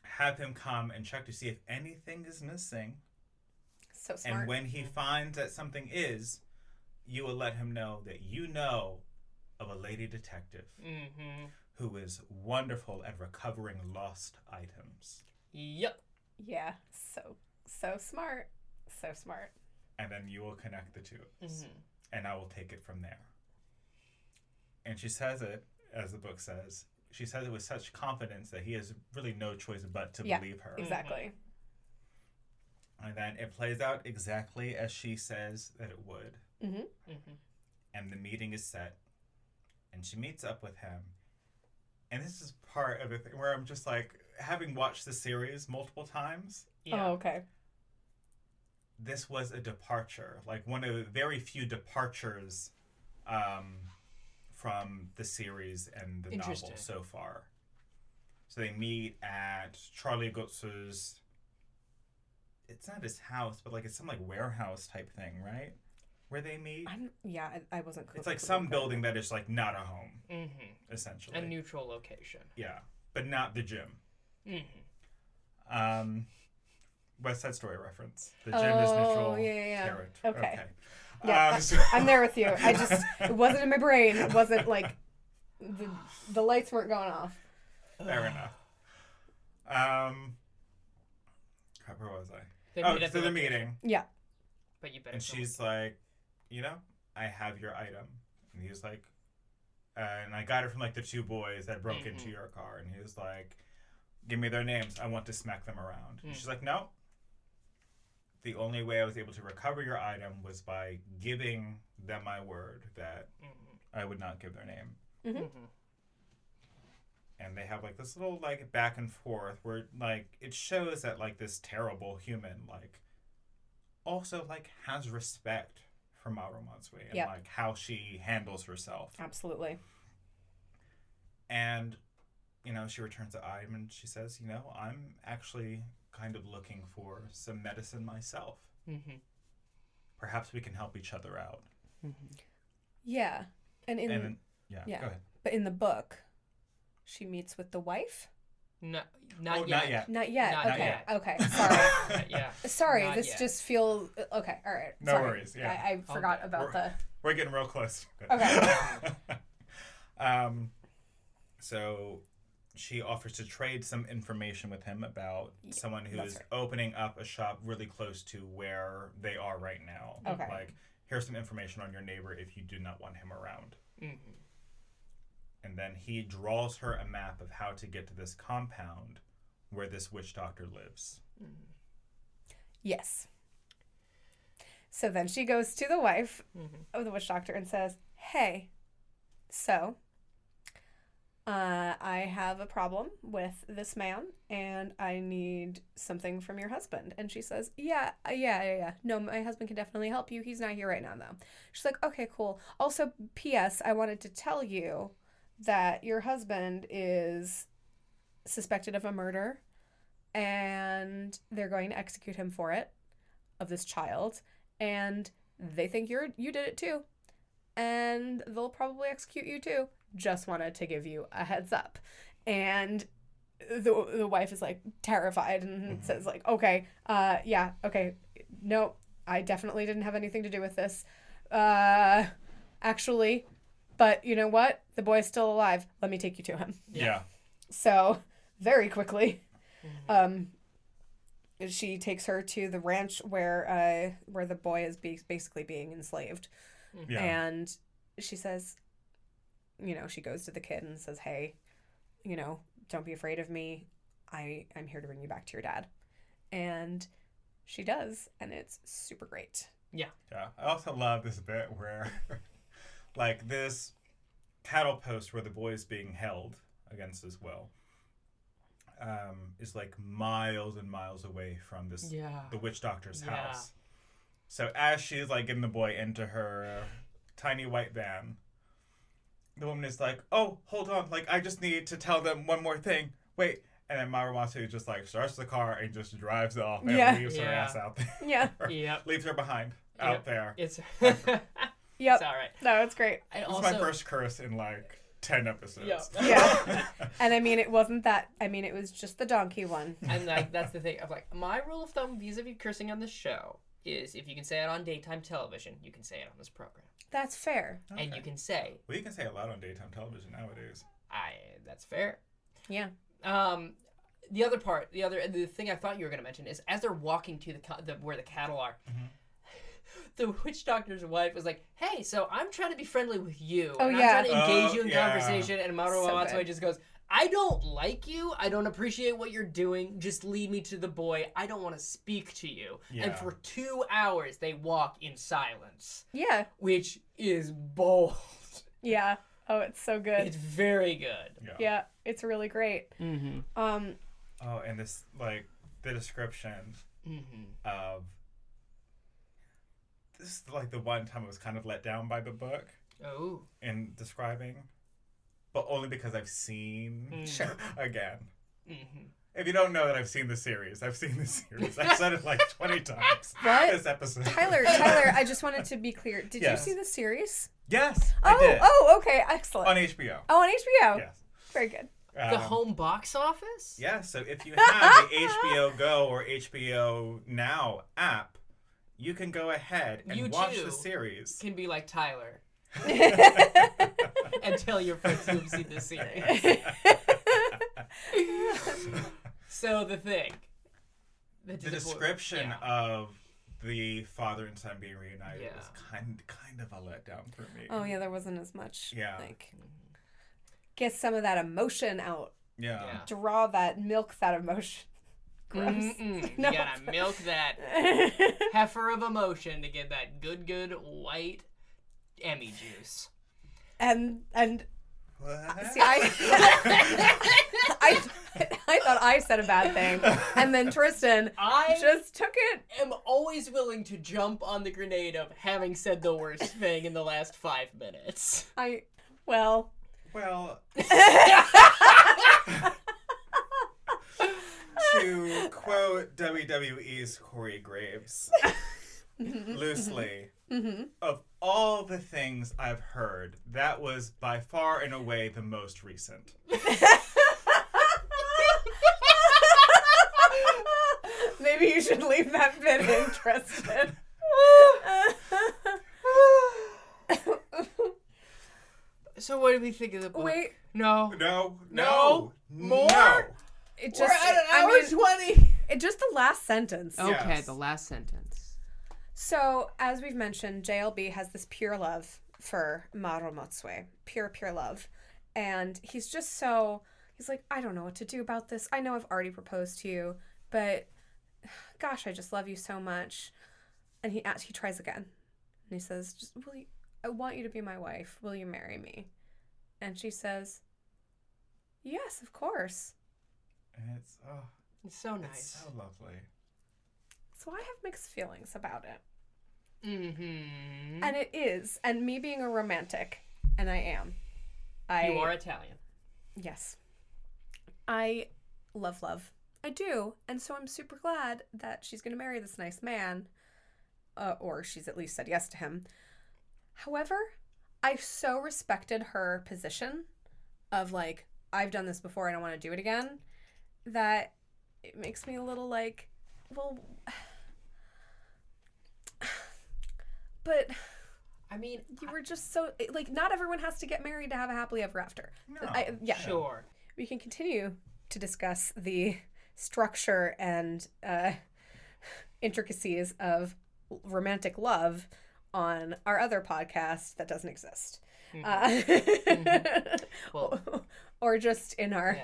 C: have him come and check to see if anything is missing.
B: So smart.
C: And when he finds that something is, you will let him know that you know of a lady detective who is wonderful at recovering lost items.
A: Yep.
B: Yeah, so smart. So smart.
C: And then you will connect the two of us. And I will take it from there. And she says it, as the book says, she says it with such confidence that he has really no choice but to believe her.
B: Exactly.
C: And then it plays out exactly as she says that it would. And the meeting is set. And she meets up with him. And this is part of the thing where I'm just like, having watched the series multiple times.
B: Yeah. Oh, okay.
C: This was a departure. Like, one of the very few departures from the series and the novel so far. So they meet at Charlie Gotsu's, it's not his house, but, like, it's some, like, warehouse type thing, right? Where they meet.
B: I wasn't clear.
C: It's like some building that is, like, not a home, essentially.
A: A neutral location.
C: Yeah, but not the gym. West Side Story reference. The gym is neutral.
B: Yeah.
C: Okay.
B: Yeah, I'm there with you. It wasn't in my brain. It wasn't like the lights weren't going off.
C: Fair enough. Where was I? So the meeting.
B: Yeah.
A: But you better.
C: And she's like, you know, I have your item. And he's like, and I got it from, like, the two boys that broke into your car. And he was like, give me their names. I want to smack them around. And she's like, no. The only way I was able to recover your item was by giving them my word that I would not give their name. And they have, like, this little, like, back and forth where, like, it shows that, like, this terrible human, like, also, like, has respect for Maru Matsui and, like, how she handles herself.
B: Absolutely.
C: And, you know, she returns the item and she says, you know, I'm actually kind of looking for some medicine myself.
A: Mm-hmm.
C: Perhaps we can help each other out.
B: Mm-hmm. Yeah. Go ahead. But in the book, she meets with the wife?
A: Not
C: yet.
B: Not yet.
A: Not
B: okay.
A: yet.
B: Okay. Sorry.
A: Yeah.
B: Sorry.
A: Not
B: this
A: yet.
B: just feels okay. All right.
C: No
B: Sorry.
C: worries. Yeah.
B: I forgot about
C: We're getting real close.
B: Okay.
C: So she offers to trade some information with him about someone who is opening up a shop really close to where they are right now.
B: Okay.
C: Like, here's some information on your neighbor if you do not want him around.
A: Mm-hmm.
C: And then he draws her a map of how to get to this compound where this witch doctor lives.
A: Mm-hmm.
B: Yes. So then she goes to the wife of the witch doctor and says, hey, so I have a problem with this man and I need something from your husband. And she says, yeah. No, my husband can definitely help you. He's not here right now, though. She's like, okay, cool. Also, P.S., I wanted to tell you that your husband is suspected of a murder and they're going to execute him for it, of this child, and they think you did it too, and they'll probably execute you too. Just wanted to give you a heads up. And the wife is like terrified and says like, okay, no, I definitely didn't have anything to do with this, actually, but you know what, the boy's still alive, let me take you to him.
C: Yeah.
B: So very quickly she takes her to the ranch where the boy is basically being enslaved.
C: Yeah.
B: And she says, she goes to the kid and says, hey, don't be afraid of me. I'm here to bring you back to your dad. And she does, and it's super great.
A: Yeah.
C: Yeah. I also love this bit where, like, this cattle post where the boy is being held against his will is, like, miles and miles away from the witch doctor's house. So as she's, like, getting the boy into her tiny white van, the woman is like, oh, hold on, like, I just need to tell them one more thing. Wait. And then Marumatsu just, like, starts the car and just drives off and leaves her ass out there.
B: Yeah.
A: Yep.
C: Leaves her behind out there.
A: It's
B: Yep.
A: It's all right.
B: No, it's great.
C: This is my first curse in, like, 10 episodes.
A: Yep.
B: Yeah. And I mean, it wasn't that. I mean, it was just the donkey one.
A: And, like, that's the thing. Of like, my rule of thumb vis-a-vis cursing on this show is if you can say it on daytime television, you can say it on this program.
B: That's fair.
A: Okay. And you can say...
C: Well, you can say a lot on daytime television nowadays.
A: That's fair.
B: Yeah.
A: The thing I thought you were going to mention is as they're walking to where the cattle are, the witch doctor's wife was like, hey, so I'm trying to be friendly with you.
B: Oh,
A: and
B: yeah.
A: I'm trying to engage you in conversation. And Maru Matsui
B: good.
A: just goes, I don't like you. I don't appreciate what you're doing. Just lead me to the boy. I don't want to speak to you. Yeah. And for 2 hours, they walk in silence.
B: Yeah.
A: Which is bold.
B: Yeah. Oh, it's so good.
A: It's very good.
B: Yeah, it's really great.
A: Mm-hmm.
C: And this, like, the description of... This is, like, the one time I was kind of let down by the book.
A: Oh.
C: In describing. But only because I've seen...
B: Sure.
C: Again.
A: Mm-hmm.
C: If you don't know that I've seen the series, I've said it, like, 20 times.
B: What?
C: This episode.
B: Tyler, I just wanted to be clear. Did you see the series?
C: Yes, I did.
B: Oh, okay, excellent.
C: On HBO.
B: Oh, on HBO?
C: Yes.
B: Very good.
A: The home box office?
C: Yeah, so if you have the HBO Go or HBO Now app, you can go ahead and watch the series.
A: Can be like Tyler. And tell your friends you've seen the series. So the thing.
C: The description of the father and son being reunited was kind of a letdown for me.
B: Oh, yeah, there wasn't as much.
C: Yeah.
B: Like, get some of that emotion out.
C: Yeah.
B: Milk that emotion. Gross.
A: You gotta milk that heifer of emotion to get that good white Emmy juice.
B: And
C: what?
B: see, I thought I said a bad thing, and then Tristan just took it.
A: I'm always willing to jump on the grenade of having said the worst thing in the last 5 minutes.
C: To quote WWE's Corey Graves, loosely, of all the things I've heard, that was by far and away the most recent.
B: Maybe you should leave that bit in, Tristan.
A: So what do we think of the book?
B: Wait.
C: No.
A: More?
C: No.
B: It just,
A: We're at an hour 20.
B: Just the last sentence.
A: Okay,
C: Yes.
A: the last sentence.
B: So, as we've mentioned, JLB has this pure love for Maru Motsue. Pure love. And he's just so... He's like, I don't know what to do about this. I know I've already proposed to you, but gosh, I just love you so much. And he tries again. And he says, I want you to be my wife. Will you marry me? And she says, yes, of course.
C: And
A: it's so nice.
C: It's so lovely.
B: So I have mixed feelings about it.
A: Mm-hmm.
B: And it is. And me being a romantic, and I am.
A: You are Italian.
B: Yes. I love. I do. And so I'm super glad that she's going to marry this nice man. Or she's at least said yes to him. However, I so respected her position of like, I've done this before, I don't want to do it again, that it makes me a little like, well, but
A: I mean,
B: you were just so, like, not everyone has to get married to have a happily ever after.
C: No.
B: Yeah.
A: Sure.
B: We can continue to discuss the structure and intricacies of romantic love on our other podcast that doesn't exist. Well, or just in our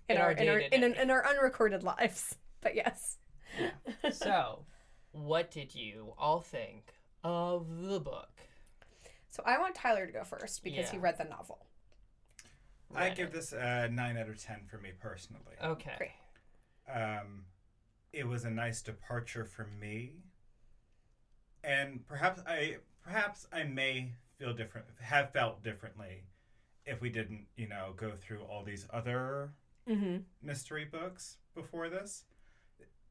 B: in our unrecorded lives. But yes.
A: Yeah. So, what did you all think of the book?
B: So I want Tyler to go first because he read the novel.
C: I give this a 9 out of 10 for me personally.
A: Okay.
B: Great.
C: It was a nice departure for me. And perhaps I may have felt differently if we didn't, go through all these other mystery books before this.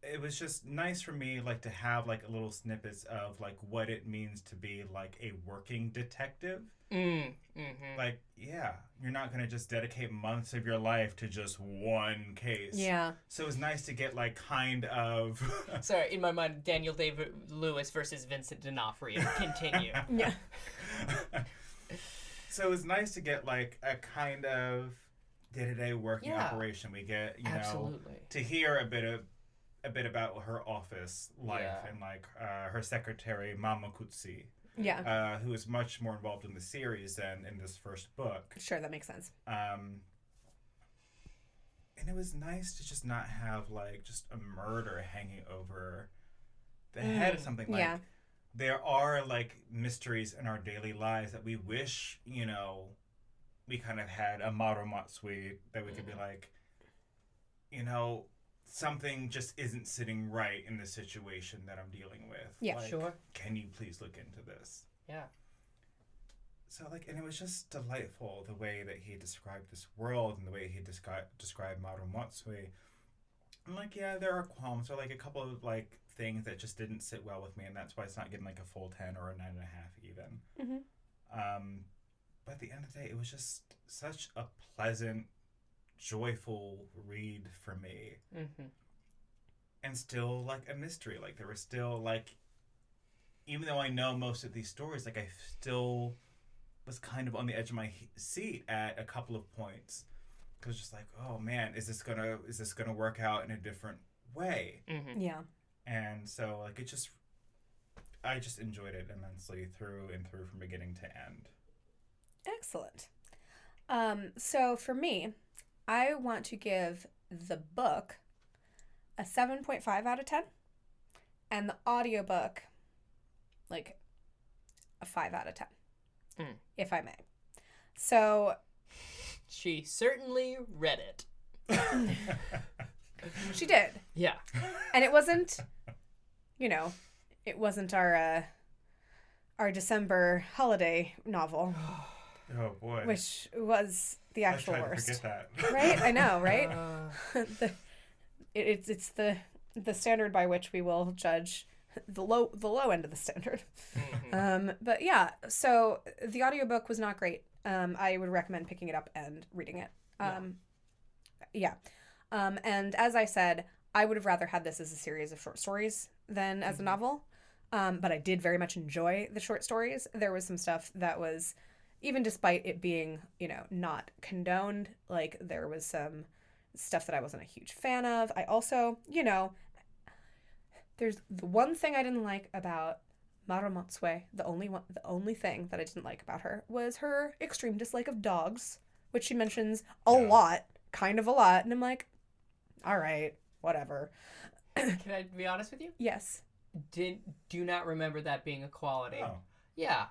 C: It was just nice for me, like, to have, like, a little snippets of, like, what it means to be, like, a working detective. Like, yeah, you're not going to just dedicate months of your life to just one case.
B: Yeah.
C: So it was nice to get, like, kind of...
A: Sorry, in my mind, Daniel Day-Lewis versus Vincent D'Onofrio. Continue.
B: Yeah.
C: So it was nice to get, like, a kind of day-to-day working operation. We get,
A: Absolutely.
C: To hear a bit about her office life and, like, her secretary, Mama Kutsi.
B: Yeah.
C: Who is much more involved in the series than in this first book.
B: Sure, that makes sense.
C: And it was nice to just not have, like, just a murder hanging over the head of something. Like, there are, like, mysteries in our daily lives that we wish, we kind of had a Maru Motsue that we could be like, something just isn't sitting right in the situation that I'm dealing with.
B: Yeah,
C: like,
A: sure.
C: Can you please look into this?
A: Yeah.
C: So, like, and it was just delightful the way that he described this world and the way he described Maru Motsue. I'm like, yeah, there are qualms or, like, a couple of, like, things that just didn't sit well with me, and that's why it's not getting, like, a full 10 or a 9.5 even. But at the end of the day, it was just such a pleasant, joyful read for me. And still, like, a mystery. Like, there was still, like, even though I know most of these stories, like, I still was kind of on the edge of my seat at a couple of points. Because just like, oh man, is this gonna work out in a different way?
B: Yeah.
C: And so, like, I just enjoyed it immensely through and through from beginning to end.
B: Excellent. So for me, I want to give the book a 7.5 out of 10 and the audiobook like a 5 out of 10, if I may. So
A: she certainly read it.
B: She did.
A: Yeah.
B: And it wasn't, it wasn't our December holiday novel.
C: Oh boy.
B: Which was the actual
C: I tried
B: worst.
C: to forget that.
B: Right? I know, right? it's the standard by which we will judge the low end of the standard. Mm-hmm. But yeah, so the audiobook was not great. I would recommend picking it up and reading it. And as I said, I would have rather had this as a series of short stories than as a novel. But I did very much enjoy the short stories. There was some stuff that was, even despite it being, not condoned, like there was some stuff that I wasn't a huge fan of. I also, there's the one thing I didn't like about Mara Motsue, the only thing that I didn't like about her was her extreme dislike of dogs, which she mentions a lot, kind of a lot. And I'm like, all right, whatever.
A: Can I be honest with you?
B: Yes.
A: Do not remember that being a quality.
C: Oh.
A: Yeah.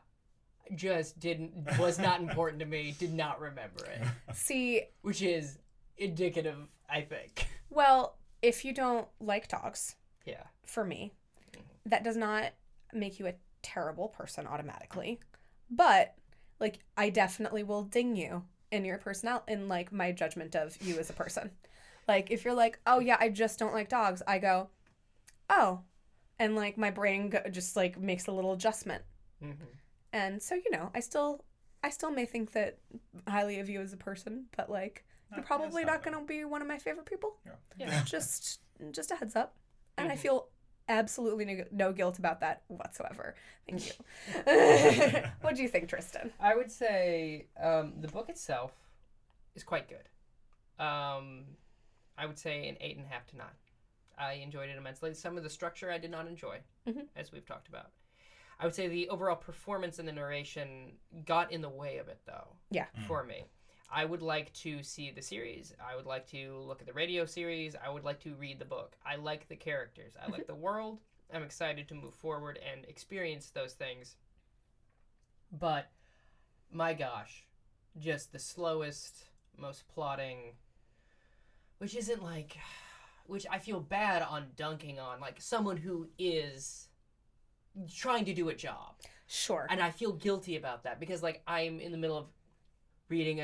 A: Was not important to me. Did not remember it.
B: See.
A: Which is indicative, I think.
B: Well, if you don't like dogs.
A: Yeah.
B: For me, that does not make you a terrible person automatically. But, like, I definitely will ding you in your in, like, my judgment of you as a person. Like, if you're like, oh, yeah, I just don't like dogs, I go, oh. And, like, my brain just, like, makes a little adjustment. Mm-hmm. And so, I still may think that highly of you as a person, but, like, you're probably not going to be one of my favorite people.
C: Yeah.
B: Just a heads up. And I feel absolutely no guilt about that whatsoever. Thank you. What do you think, Tristan?
A: I would say the book itself is quite good. I would say an 8.5 to 9. I enjoyed it immensely. Some of the structure I did not enjoy, as we've talked about. I would say the overall performance and the narration got in the way of it, though.
B: Yeah.
A: For me. I would like to see the series. I would like to look at the radio series. I would like to read the book. I like the characters. I like the world. I'm excited to move forward and experience those things. But, my gosh, just the slowest, most plotting, which isn't like... Which I feel bad on dunking on, like, someone who is trying to do a job.
B: Sure.
A: And I feel guilty about that because, like, I'm in the middle of doing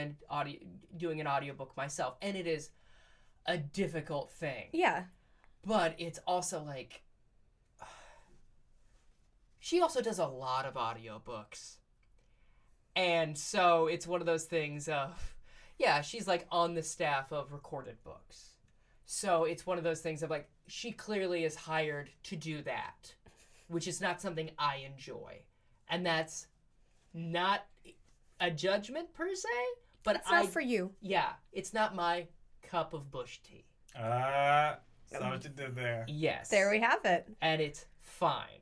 A: an audiobook myself, and it is a difficult thing.
B: Yeah.
A: But it's also, like, she also does a lot of audiobooks. And so it's one of those things of, yeah, she's, like, on the staff of recorded books. So it's one of those things of, like, she clearly is hired to do that, which is not something I enjoy. And that's not a judgment per se, but
B: it's not for you.
A: Yeah, it's not my cup of bush tea.
C: That's what you did there.
A: Yes.
B: There we have it.
A: And it's fine.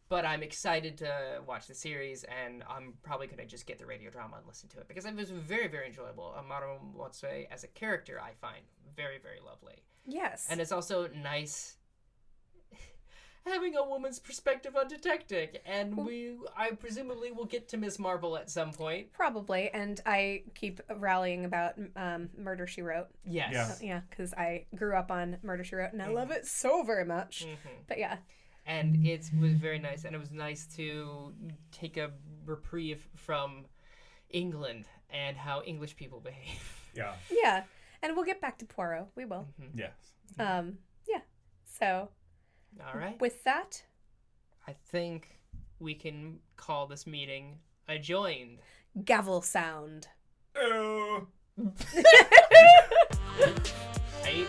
A: But I'm excited to watch the series, and I'm probably going to just get the radio drama and listen to it, because it was very, very enjoyable. Amaro Motsue, as a character, I find very, very lovely.
B: Yes.
A: And it's also nice having a woman's perspective on detecting, and I presumably will get to Ms. Marvel at some point.
B: Probably, and I keep rallying about Murder, She Wrote.
A: Yes.
B: Yeah, because I grew up on Murder, She Wrote, and I love it so very much. Mm-hmm. But yeah.
A: And it was very nice, and it was nice to take a reprieve from England and how English people behave.
C: Yeah.
B: Yeah, and we'll get back to Poirot. We will.
C: Mm-hmm. Yes.
B: Yeah. So.
A: All right.
B: With that,
A: I think we can call this meeting adjourned.
B: Gavel sound.
C: Oh.
A: Right?